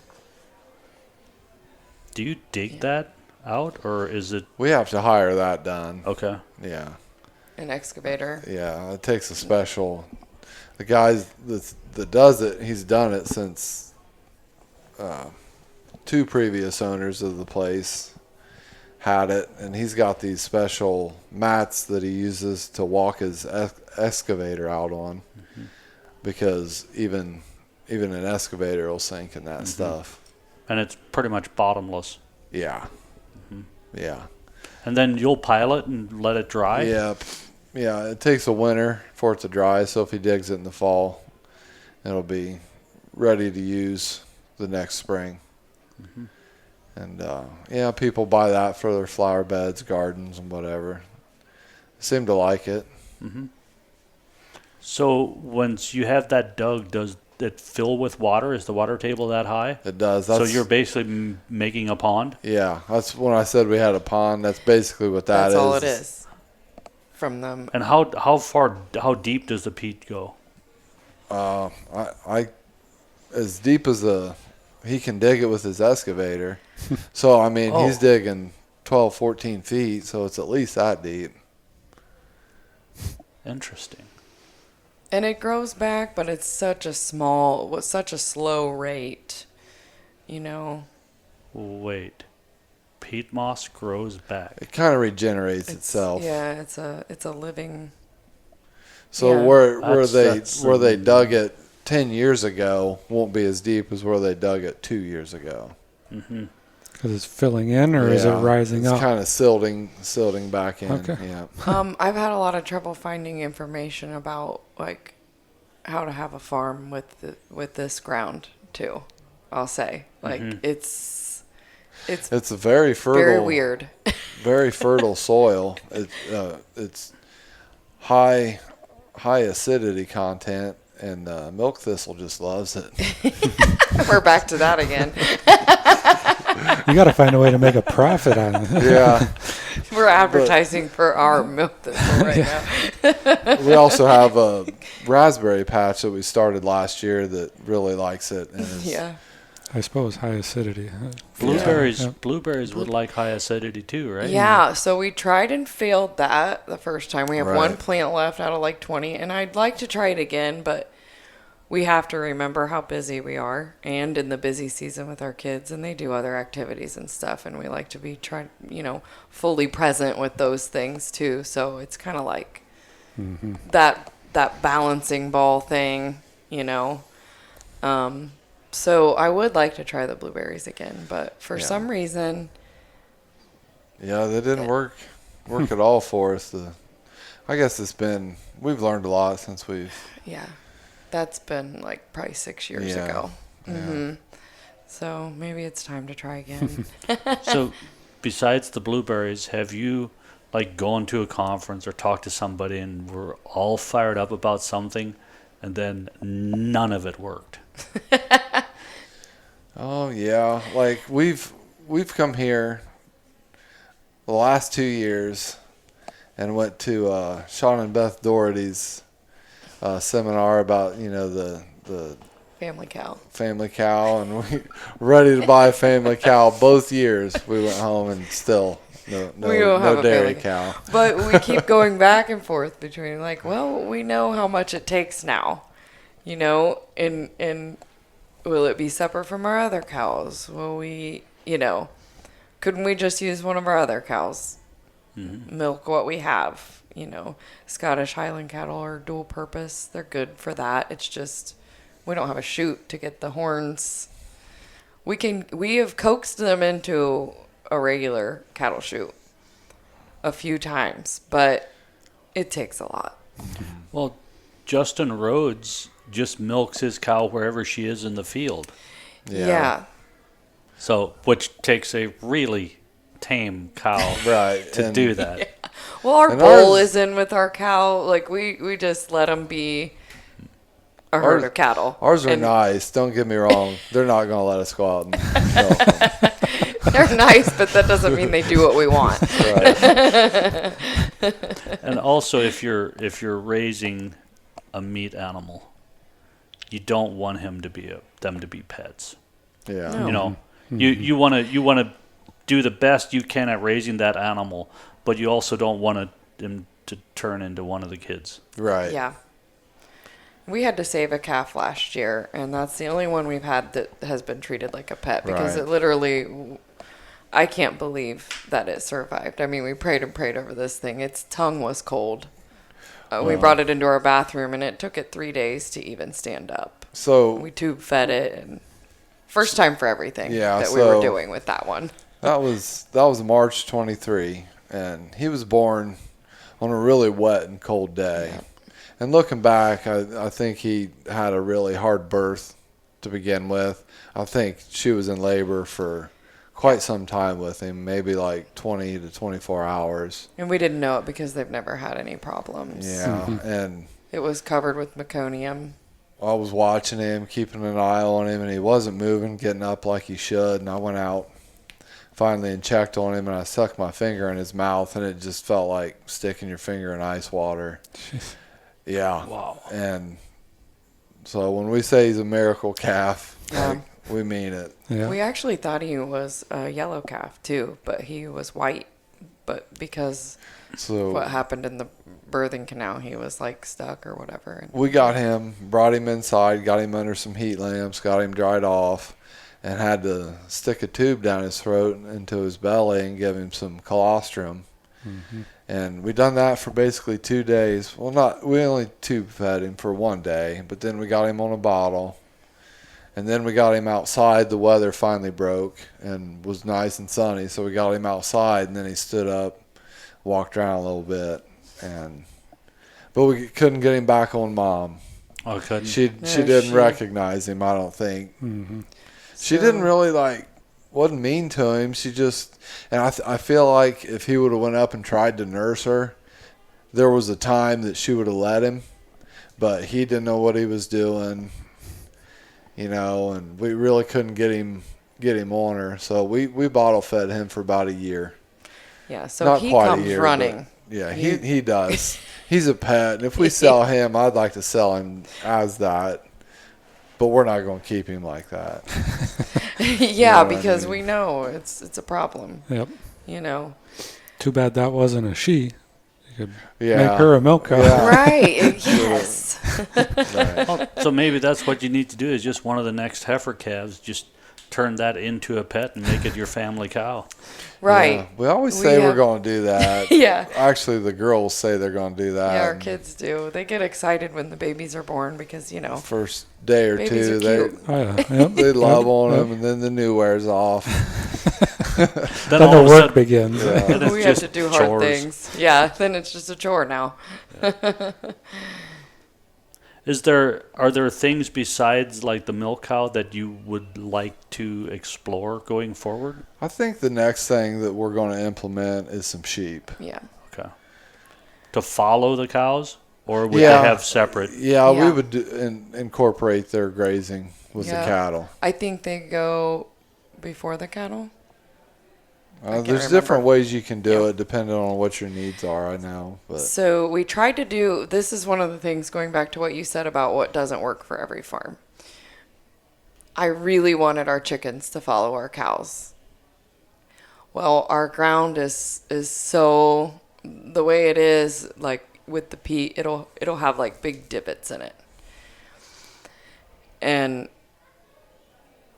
S2: you dig that out, or is it?
S4: We have to hire that done.
S2: Okay.
S4: Yeah.
S3: An excavator.
S4: Yeah, it takes a special. The guy that does it, he's done it since 2 previous owners of the place had it, and he's got these special mats that he uses to walk his excavator out on, because even an excavator will sink in that stuff.
S2: And it's pretty much bottomless.
S4: Yeah. Yeah.
S2: And then you'll pile it and let it dry?
S4: Yep. Yeah, it takes a winter for it to dry, so if he digs it in the fall, it'll be ready to use the next spring. And people buy that for their flower beds, gardens, and whatever. Seem to like it.
S2: So once you have that dug, does it fill with water? Is the water table that high?
S4: It does.
S2: So you're basically making a pond?
S4: Yeah, that's when I said we had a pond. That's basically what that is.
S3: That's all it is. From them.
S2: And how deep does the peat go?
S4: I as deep as he can dig it with his excavator. So I mean, he's digging 12, 14 feet, so it's at least that deep.
S2: Interesting.
S3: And it grows back, but it's such a slow rate,
S2: Wait. Peat moss grows back.
S4: It kind of regenerates itself.
S3: Yeah, it's a living.
S4: So
S3: Yeah.
S4: where they dug it 10 years ago won't be as deep as where they dug it 2 years ago.
S1: Because it's filling in, or is it rising up?
S4: It's kind of silting back in.
S1: Okay.
S4: Yeah.
S3: I've had a lot of trouble finding information about like how to have a farm with this ground too. I'll say it's
S4: a very fertile,
S3: very weird.
S4: very fertile soil. It's high acidity content, and milk thistle just loves it.
S3: We're back to that again.
S1: You got to find a way to make a profit on it.
S4: Yeah.
S3: We're advertising for our milk thistle right now.
S4: We also have a raspberry patch that we started last year that really likes it. And
S3: Yeah.
S1: I suppose high acidity.
S2: Blueberries would like high acidity too, right?
S3: Yeah, so we tried and failed that the first time. We have
S4: Right.
S3: one plant left out of like 20, and I'd like to try it again, but we have to remember how busy we are and in the busy season with our kids, and they do other activities and stuff, and we like to be fully present with those things too. So it's kind of like that balancing ball thing, So I would like to try the blueberries again, but for some reason,
S4: yeah, they didn't work at all for us. I guess we've learned a lot since we've.
S3: yeah, that's been like probably 6 years
S4: Yeah,
S3: ago.
S4: yeah.
S3: So maybe it's time to try again.
S2: So besides the blueberries, have you like gone to a conference or talked to somebody and were all fired up about something and then none of it worked?
S4: Oh yeah, like we've come here the last 2 years and went to Sean and Beth Doherty's seminar about the
S3: Family cow.
S4: family cow, and we were ready to buy a family cow both years. We went home and still no
S3: We don't have a
S4: dairy
S3: family
S4: cow.
S3: But we keep going back and forth between like, well, we know how much it takes now, and will it be separate from our other cows? Will we, couldn't we just use one of our other cows? Milk what we have, Scottish Highland cattle are dual purpose. They're good for that. It's just, we don't have a chute to get the horns. We have coaxed them into a regular cattle chute a few times, but it takes a lot.
S2: Well, Justin Rhodes just milks his cow wherever she is in the field.
S3: Yeah.
S2: So, which takes a really tame cow
S4: Right.
S2: to do that.
S3: Yeah. Well, our
S4: And
S3: bull
S4: ours-
S3: is in with our cow. Like, we just let them be a herd
S4: Ours-
S3: of cattle.
S4: Ours are
S3: And
S4: nice. Don't get me wrong. They're not going to let us go out and milk them.
S3: they're nice, but that doesn't mean they do what we want.
S4: Right.
S2: And also, if you're raising a meat animal, you don't want them to be pets.
S4: Yeah.
S3: No.
S2: You know, you want to do the best you can at raising that animal, but you also don't want them to turn into one of the kids.
S4: Right.
S3: Yeah. We had to save a calf last year, and that's the only one we've had that has been treated like a pet because
S4: Right.
S3: it literally, I can't believe that it survived. I mean, we prayed and prayed over this thing. Its tongue was cold. We brought it into our bathroom, and it took it 3 days to even stand up.
S4: So
S3: We tube fed it, and first time for everything
S4: Yeah,
S3: that we were
S4: so-
S3: doing with that one.
S4: that was March 23, and he was born on a really wet and cold day. And looking back, I think he had a really hard birth to begin with. I think she was in labor for quite some time with him, maybe like 20 to 24 hours.
S3: And we didn't know it because they've never had any problems.
S4: Yeah, and
S3: It was covered with meconium.
S4: I was watching him, keeping an eye on him, and he wasn't moving, getting up like he should. And I went out finally and checked on him, and I stuck my finger in his mouth, and it just felt like sticking your finger in ice water. Yeah.
S2: Wow.
S4: And so when we say he's a miracle calf,
S3: Yeah.
S4: like, we mean it.
S1: Yeah.
S3: We actually thought he was a yellow calf too, but he was white. But because
S4: So
S3: what happened in the birthing canal, he was like stuck or whatever. And
S4: we got him, brought him inside, got him under some heat lamps, got him dried off, and had to stick a tube down his throat and into his belly and give him some colostrum. And we done that for basically 2 days. Well, we only tube fed him for 1 day, but then we got him on a bottle. And then we got him outside. The weather finally broke and was nice and sunny, so we got him outside, and then he stood up, walked around a little bit, but we couldn't get him back on mom.
S2: Oh, couldn't.
S4: She didn't recognize him, I don't think. She didn't really wasn't mean to him. She just, and I feel like if he would have went up and tried to nurse her, there was a time that she would have let him, but he didn't know what he was doing, and we really couldn't get him on her. So we bottle fed him for about a year.
S3: yeah, so
S4: Not
S3: he
S4: quite
S3: comes
S4: a year,
S3: running.
S4: but yeah, he does. He's a pet, and if we sell him, I'd like to sell him as that. But we're not going to keep him like that.
S3: Yeah,
S4: know what I
S3: because
S4: mean?
S3: we know it's a problem.
S1: Yep.
S3: Right.
S1: Too bad that wasn't a she. You could
S4: Yeah.
S1: make her a milk cow.
S4: Yeah.
S3: Yes.
S4: Right.
S2: Oh, so maybe that's what you need to do is just one of the next heifer calves, just turn that into a pet and make it your family cow.
S3: Right.
S4: Yeah. We always
S3: We
S4: say we're
S3: have-
S4: going to do that.
S3: Yeah.
S4: Actually, the girls say they're going to do that.
S3: Yeah, our kids do. They get excited when the babies are born because,
S4: First day or
S3: babies
S4: two,
S3: are
S4: they
S3: cute.
S1: Oh, yeah. Yep.
S4: they love
S1: Yep.
S4: on
S1: Yep.
S4: them, and then the new wears off.
S1: Then
S2: all
S1: the
S2: of a
S1: work
S2: sudden-
S1: begins.
S4: Yeah.
S2: then it's
S3: we have
S2: just
S3: to do hard
S2: chores.
S3: things. Yeah, then it's just a chore now.
S2: Are there things besides like the milk cow that you would like to explore going forward?
S4: I think the next thing that we're going to implement is some sheep.
S3: Yeah.
S2: Okay. To follow the cows, or would
S4: Yeah.
S2: they have separate?
S4: Yeah, we
S3: Yeah.
S4: would incorporate their grazing with
S3: Yeah.
S4: the cattle.
S3: I think they go before the cattle. can't
S4: There's
S3: remember.
S4: different ways you can do
S3: Yeah.
S4: it depending on what your needs are. I know, but
S3: So we tried to do, this is one of the things going back to what you said about what doesn't work for every farm. I really wanted our chickens to follow our cows. Well, our ground is so, the way it is, like with the peat, it'll have like big divots in it. And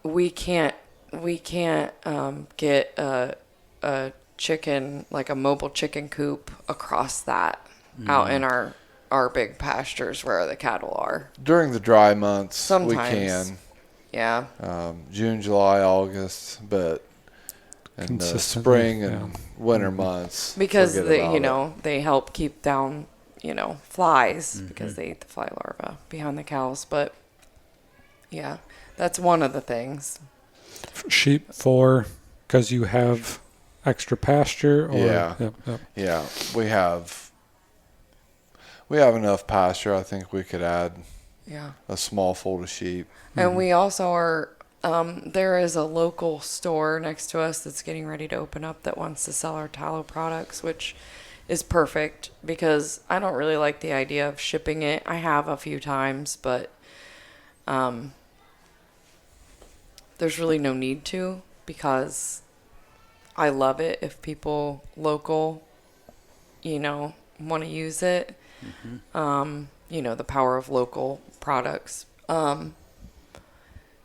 S3: we can't get a chicken, like a mobile chicken coop across that out in our big pastures where the cattle are.
S4: During the dry months,
S3: Sometimes.
S4: we can.
S3: Yeah.
S4: June, July, August, but in the spring and winter months.
S3: Because they help keep down, flies because they eat the fly larvae behind the cows. But yeah, that's one of the things.
S1: Sheep because you have extra pasture? Or,
S4: yeah. We have enough pasture. I think we could add a small fold of sheep.
S3: And we also are, there is a local store next to us that's getting ready to open up that wants to sell our tallow products, which is perfect because I don't really like the idea of shipping it. I have a few times, but there's really no need to because I love it if people local, want to use it. The power of local products.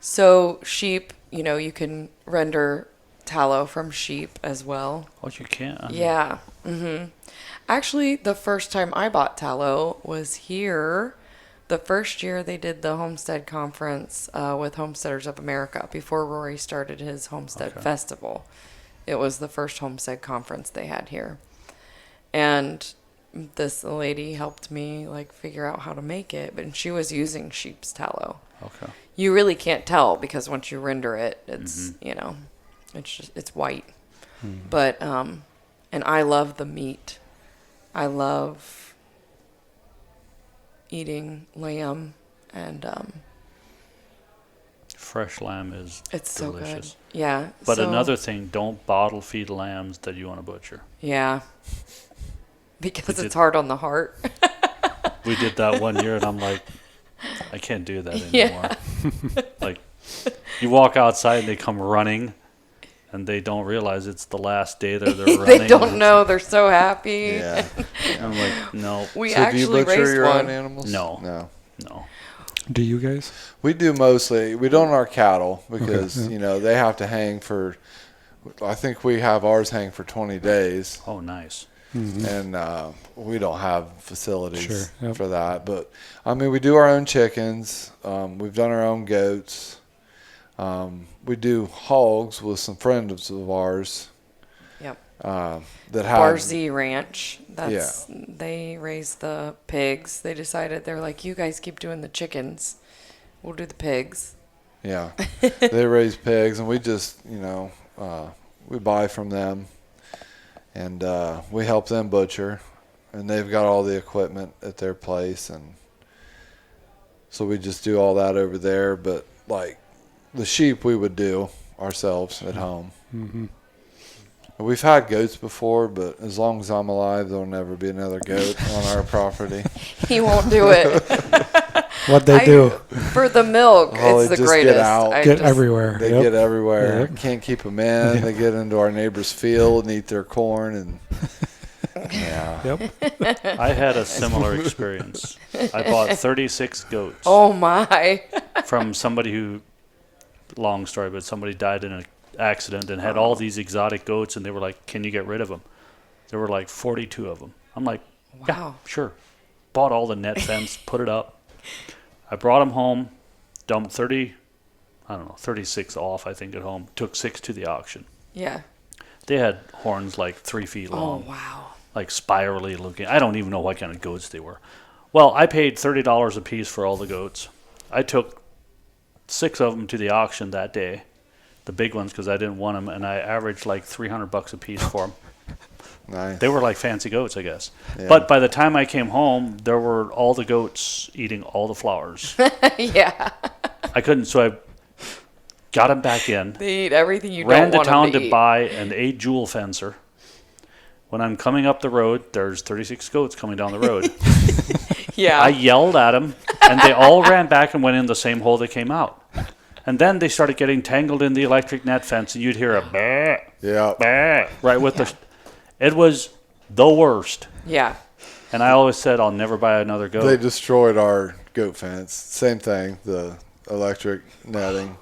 S3: So sheep, you can render tallow from sheep as well.
S2: Oh, you can?
S3: Yeah. Actually, the first time I bought tallow was here. The first year they did the Homestead Conference with Homesteaders of America before Rory started his Homestead Festival. It was the first Homestead Conference they had here. And this lady helped me figure out how to make it, but she was using sheep's tallow.
S2: Okay.
S3: You really can't tell because once you render it, it's it's white. But and I love the meat. I love eating lamb and
S2: fresh lamb is
S3: it's
S2: delicious.
S3: So good. Yeah.
S2: But another thing, don't bottle feed lambs that you want to butcher.
S3: Yeah. Because it's hard on the heart.
S2: We did that one year and I'm like, I can't do that anymore.
S3: Yeah.
S2: You walk outside and they come running and they don't realize it's the last day they're running.
S3: They don't know. They're so happy.
S4: Yeah.
S2: I'm like, no.
S3: We
S4: So
S3: actually
S4: do you butcher
S3: raised
S4: your
S3: one.
S4: own animals?
S2: No.
S1: Do you guys?
S4: We do mostly. We don't our cattle because, they have to hang for, I think we have ours hang for 20 days.
S2: Oh, nice.
S4: And we don't have facilities
S1: Sure, yep.
S4: for that. But, we do our own chickens. We've done our own goats. We do hogs with some friends of ours.
S3: Yep.
S4: That have
S3: Barzy Ranch. They raise the pigs. They decided they're like, you guys keep doing the chickens. We'll do the pigs.
S4: Yeah. They raise pigs and we just, we buy from them and we help them butcher and they've got all the equipment at their place and so we just do all that over there. But the sheep we would do ourselves at home. We've had goats before, but as long as I'm alive, there'll never be another goat on our property.
S3: He won't do it.
S1: What'd they do?
S3: For the milk,
S4: Oh,
S3: it's
S4: they
S3: the
S4: just
S3: greatest.
S4: get out.
S1: Get everywhere.
S4: They
S1: Yep.
S4: get everywhere.
S1: Yep.
S4: Can't keep them in.
S1: Yep.
S4: They get into our neighbor's field and eat their corn. And yeah.
S1: Yep.
S2: I had a similar experience. I bought 36 goats
S3: Oh my.
S2: from somebody who, long story, but somebody died in an accident and had all these exotic goats and they were like, can you get rid of them? There were 42 of them. I'm like, yeah,
S3: Wow.
S2: sure. Bought all the net fence, put it up. I brought them home, dumped 36 off, I think, at home. Took 6 to the auction.
S3: Yeah.
S2: They had horns 3 feet long.
S3: Oh wow.
S2: Spirally looking. I don't even know what kind of goats they were. Well, I paid $30 a piece for all the goats. I took 6 of them to the auction that day, the big ones, because I didn't want them, and I averaged $300 a piece for them.
S4: Nice.
S2: They were like fancy goats, I guess.
S4: Yeah.
S2: But by the time I came home, there were all the goats eating all the flowers.
S3: Yeah.
S2: I couldn't, so I got them back in.
S3: They eat everything you
S2: Ran
S3: don't
S2: to
S3: want
S2: town
S3: them to
S2: to
S3: eat.
S2: buy an 8-jewel fencer. When I'm coming up the road, there's 36 goats coming down the road.
S3: Yeah.
S2: I yelled at them, and they all ran back and went in the same hole they came out. And then they started getting tangled in the electric net fence, and you'd hear a bah,
S4: Yeah.
S2: bah, right with the... It was the worst.
S3: Yeah.
S2: And I always said, I'll never buy another goat.
S4: They destroyed our goat fence. Same thing. The electric netting.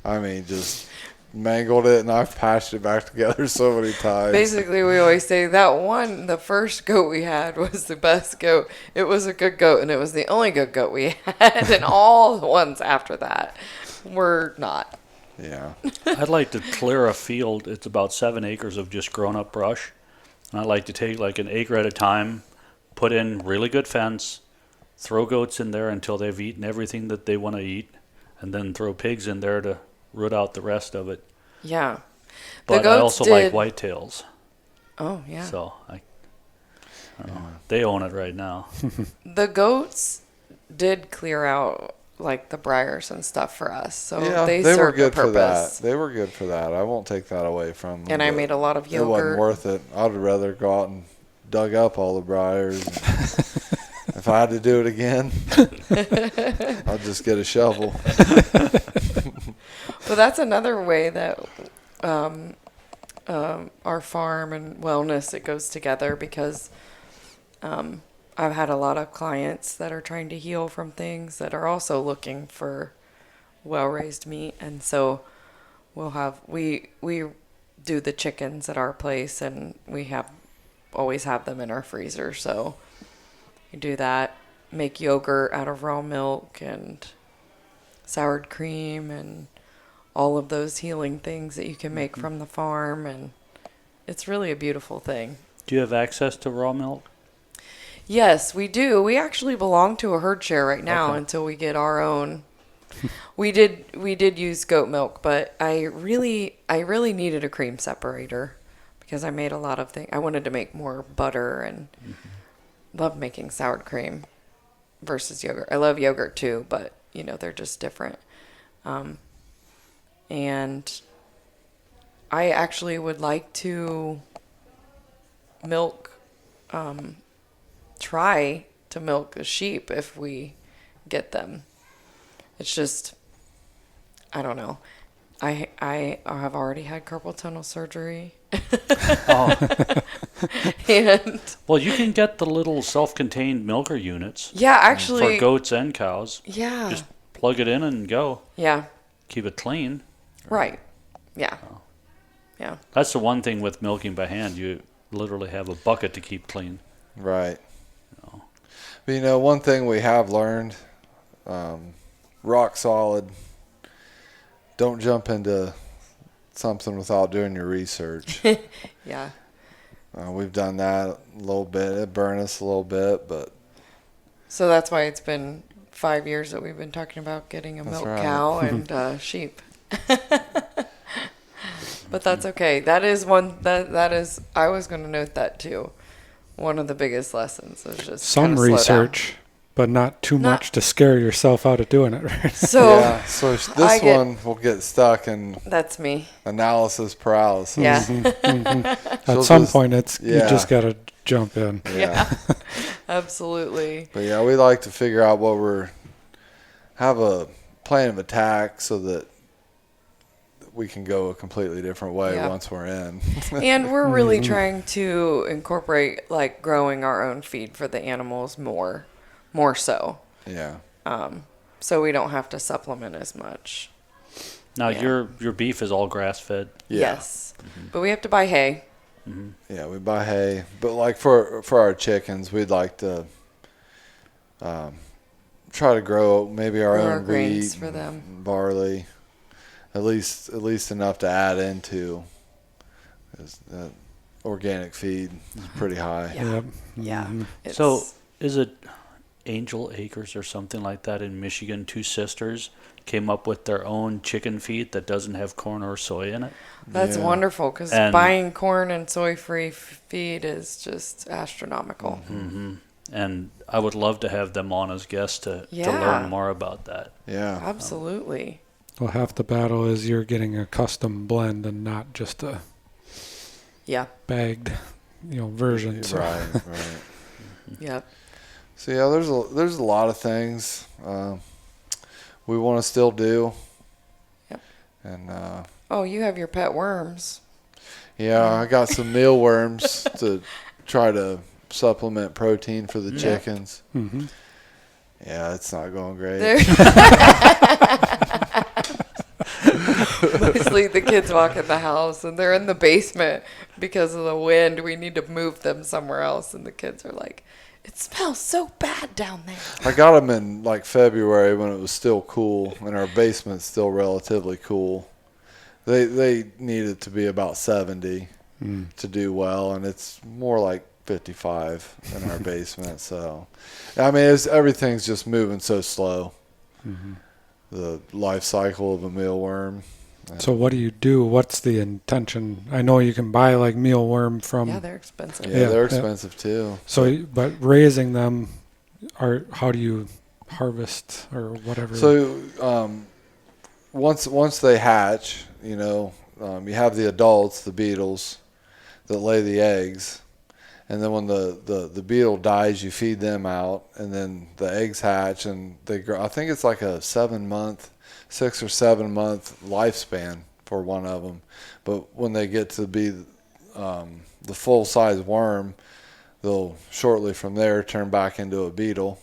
S4: I mean, just mangled it, and I've patched it back together so many times.
S3: Basically, we always say the first goat we had was the best goat. It was a good goat, and it was the only good goat we had, and all the ones after that were not.
S4: Yeah.
S2: I'd like to clear a field. It's about 7 acres of just grown-up brush. And I'd like to take like an acre at a time, put in really good fence, throw goats in there until they've eaten everything that they want to eat, and then throw pigs in there to root out the rest of it.
S3: Yeah.
S2: But I also like whitetails.
S3: Oh, yeah.
S2: So I don't know. They own it right now.
S3: The goats did clear out like the briars and stuff for us. So
S4: Yeah,
S3: they
S4: were
S3: served
S4: good
S3: a
S4: for that.
S3: purpose.
S4: They were good for that. I won't take that away from them.
S3: And I made a lot of
S4: It wasn't
S3: yogurt.
S4: worth it. I'd rather go out and dug up all the briars. If I had to do it again, I'll just get a shovel.
S3: But that's another way that our farm and wellness, it goes together, because I've had a lot of clients that are trying to heal from things that are also looking for well-raised meat. And so we do the chickens at our place, and we always have them in our freezer. So we do that, make yogurt out of raw milk and sour cream and all of those healing things that you can make from the farm, and it's really a beautiful thing.
S2: Do you have access to raw milk?
S3: Yes, we do. We actually belong to a herd share right now
S2: Okay.
S3: until we get our own. We did use goat milk, but I really needed a cream separator because I made a lot of things. I wanted to make more butter and love making sour cream versus yogurt. I love yogurt too, but they're just different. And I actually would like to try to milk a sheep if we get them. It's just, I don't know. I have already had carpal tunnel surgery.
S2: Oh.
S3: And
S2: Well, you can get the little self-contained milker units
S3: yeah, actually.
S2: for goats and cows.
S3: Yeah.
S2: Just plug it in and go.
S3: Yeah.
S2: Keep it clean.
S3: Right. Yeah. Yeah.
S2: That's the one thing with milking by hand. You literally have a bucket to keep clean.
S4: Right. But one thing we have learned, rock solid, don't jump into something without doing your research.
S3: Yeah.
S4: We've done that a little bit. It burned us a little bit, but
S3: So that's why it's been 5 years that we've been talking about getting a
S4: That's
S3: milk
S4: right.
S3: cow and sheep. But that's okay. That is that is, I was going to note that too. One of the biggest lessons is just
S1: Some
S3: kinda slow down.
S1: research, but not too much to scare yourself out of doing it, right?
S3: So
S4: yeah. So
S3: I
S4: this one will get stuck in
S3: that's me.
S4: analysis paralysis.
S3: Yeah.
S1: At
S4: She'll
S1: some
S4: just-
S1: point, you
S4: yeah.
S1: just got to jump in.
S3: Yeah. Absolutely.
S4: But yeah, we like to figure out have a plan of attack so that we can go a completely different way
S3: Yeah.
S4: once we're in.
S3: And we're really trying to incorporate like growing our own feed for the animals more so.
S4: Yeah.
S3: So we don't have to supplement as much.
S2: Now,
S3: Yeah.
S2: your beef is all grass-fed.
S4: Yeah.
S3: Yes. But we have to buy hay.
S4: Yeah, we buy hay, but like for our chickens, we'd like to try to grow maybe our
S3: Grow
S4: own
S3: our grains
S4: wheat,
S3: for them.
S4: and barley, at least enough to add into. 'Cause that organic feed is pretty high.
S3: Yeah.
S1: Yep.
S3: Yeah.
S1: Mhm.
S3: It's-
S2: So, is it Angel Acres or something like that in Michigan? Two sisters came up with their own chicken feed that doesn't have corn or soy in it.
S3: that's
S4: Yeah.
S3: wonderful because
S2: And-
S3: buying corn and soy-free feed is just astronomical.
S2: And I would love to have them on as guests to
S3: Yeah.
S2: learn more about that.
S4: Yeah.
S3: Absolutely.
S1: Well, half the battle is you're getting a custom blend and not just a
S3: Yeah.
S1: bagged, version. So.
S4: Right. Right.
S3: Yep.
S4: So yeah, there's a lot of things we want to still do.
S3: Yep.
S4: And
S3: Oh, you have your pet worms.
S4: yeah, I got some mealworms to try to supplement protein for the chickens.
S1: Mm-hmm.
S4: Yeah, it's not going great.
S3: They're- Mostly the kids walk in the house and they're in the basement because of the wind. We need to move them somewhere else. And the kids are like, it smells so bad down there.
S4: I got them in like February when it was still cool, and our basement's still relatively cool. They needed to be about 70 to do well, and it's more like 55 in our basement. So, I mean, everything's just moving so slow. The life cycle of a mealworm.
S1: So what do you do? What's the intention? I know you can buy like mealworm from.
S3: Yeah, they're expensive.
S4: Yeah, they're expensive too.
S1: So, but raising them, how do you harvest or whatever?
S4: So, once they hatch, you you have the adults, the beetles, that lay the eggs, and then when the beetle dies, you feed them out, and then the eggs hatch and they grow. I think it's like a 6 or 7 month lifespan for one of them, but when they get to be the full size worm, they'll shortly from there turn back into a beetle.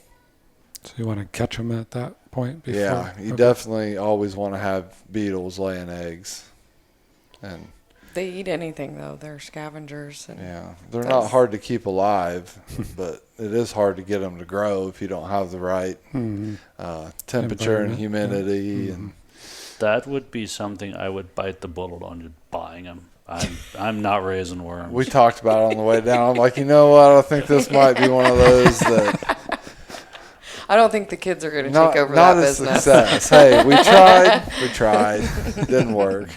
S1: So you want to catch them at that point before?
S4: Yeah, you definitely always want to have beetles laying eggs. And
S3: They eat anything, though. They're scavengers. And
S4: yeah, they're not hard to keep alive, but it is hard to get them to grow if you don't have the right temperature and humidity. And
S2: That would be something I would bite the bullet on, just buying them. I'm not raising worms.
S4: we talked about it on the way down. I'm like, you know what? I think this might be one of those that
S3: I don't think the kids are going to
S4: not
S3: take over
S4: not
S3: that
S4: a
S3: business.
S4: success. Hey, we tried, didn't work.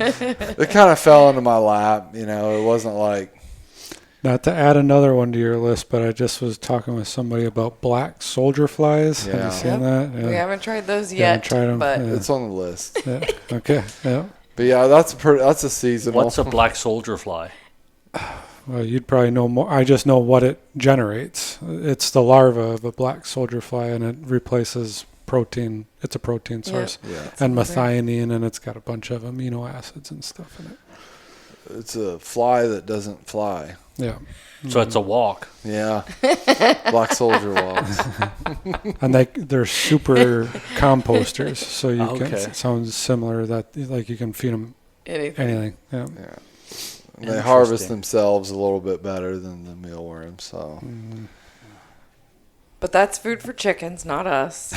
S4: It kind of fell into my lap. It wasn't like.
S1: Not to add another one to your list, but I just was talking with somebody about black soldier flies. Have
S4: Yeah.
S1: you seen that? Yeah.
S3: We haven't tried those
S1: You haven't
S3: yet,
S1: tried 'em?
S3: but
S1: Yeah.
S4: It's on the list.
S1: Yeah. Okay. Yeah.
S4: But yeah, that's a seasonal.
S2: What's a black soldier fly?
S1: Well, you'd probably know more. I just know what it generates. It's the larva of a black soldier fly, and it replaces protein. It's a protein source.
S4: Yeah.
S1: And
S3: That's
S1: methionine, and it's got a bunch of amino acids and stuff in it.
S4: It's a fly that doesn't fly.
S1: Yeah.
S2: So it's a walk.
S4: Yeah. Black soldier walks.
S1: And they're super composters, so you
S2: Okay.
S1: can. It sounds similar that like you can feed them
S3: anything.
S1: anything. Yeah.
S4: Yeah. And they harvest
S2: Interesting.
S4: themselves a little bit better than the mealworms. So
S3: But that's food for chickens, not us.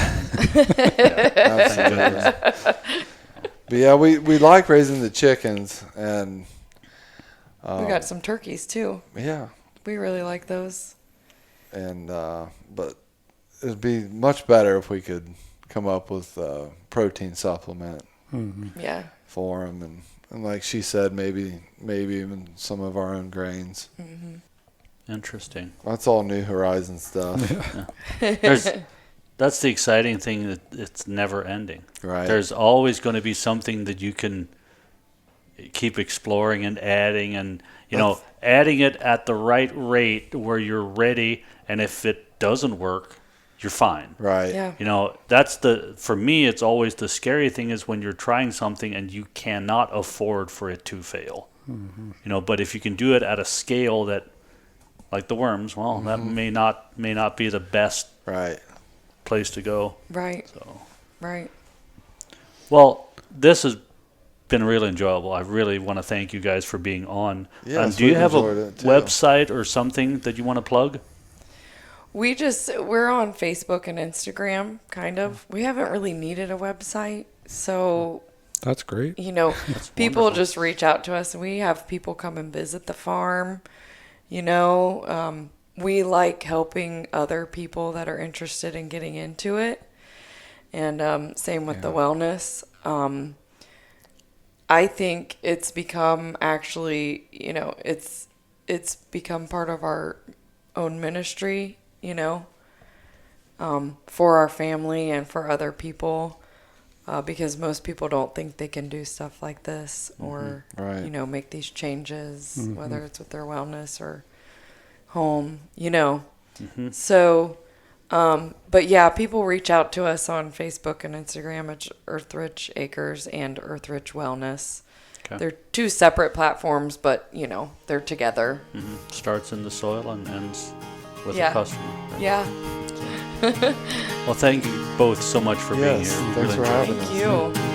S4: absolutely. But yeah, we like raising the chickens, and
S3: We got some turkeys, too.
S4: yeah,
S3: We really like those.
S4: and but it'd be much better if we could come up with a protein supplement
S3: Yeah.
S4: for them, and like she said, maybe even some of our own grains.
S2: Interesting.
S4: That's all New Horizon stuff,
S2: That's the exciting thing, that it's never ending.
S4: right?
S2: There's always going to be something that you can keep exploring and adding, and adding it at the right rate where you're ready. And if it doesn't work, you're fine.
S4: Right.
S3: Yeah.
S2: That's for me, it's always the scary thing is when you're trying something and you cannot afford for it to fail. But if you can do it at a scale that, like the worms, well, that may not be the best
S4: Right.
S2: place to go.
S3: Right.
S2: So,
S3: Right.
S2: well, this has been really enjoyable. I really want to thank you guys for being on.
S4: Yes,
S2: do you
S4: we've
S2: have a
S4: enjoyed it, too.
S2: website or something that you want to plug?
S3: We're on Facebook and Instagram, kind of. We haven't really needed a website. So,
S1: That's great.
S3: people
S2: wonderful.
S3: just reach out to us, and we have people come and visit the farm. We like helping other people that are interested in getting into it. And same with the wellness. I think it's become actually, it's become part of our own ministry, for our family and for other people, because most people don't think they can do stuff like this or,
S4: Right.
S3: make these changes, whether it's with their wellness or home, So, but yeah, people reach out to us on Facebook and Instagram at Earthrich Acres and Earthrich Wellness.
S2: Okay.
S3: They're two separate platforms, but they're together.
S2: Starts in the soil and ends with
S3: Yeah.
S2: a customer. right?
S3: Yeah.
S2: Well, thank you both so much for being
S4: Yes.
S2: here.
S4: Thanks for having us.
S3: Thank you.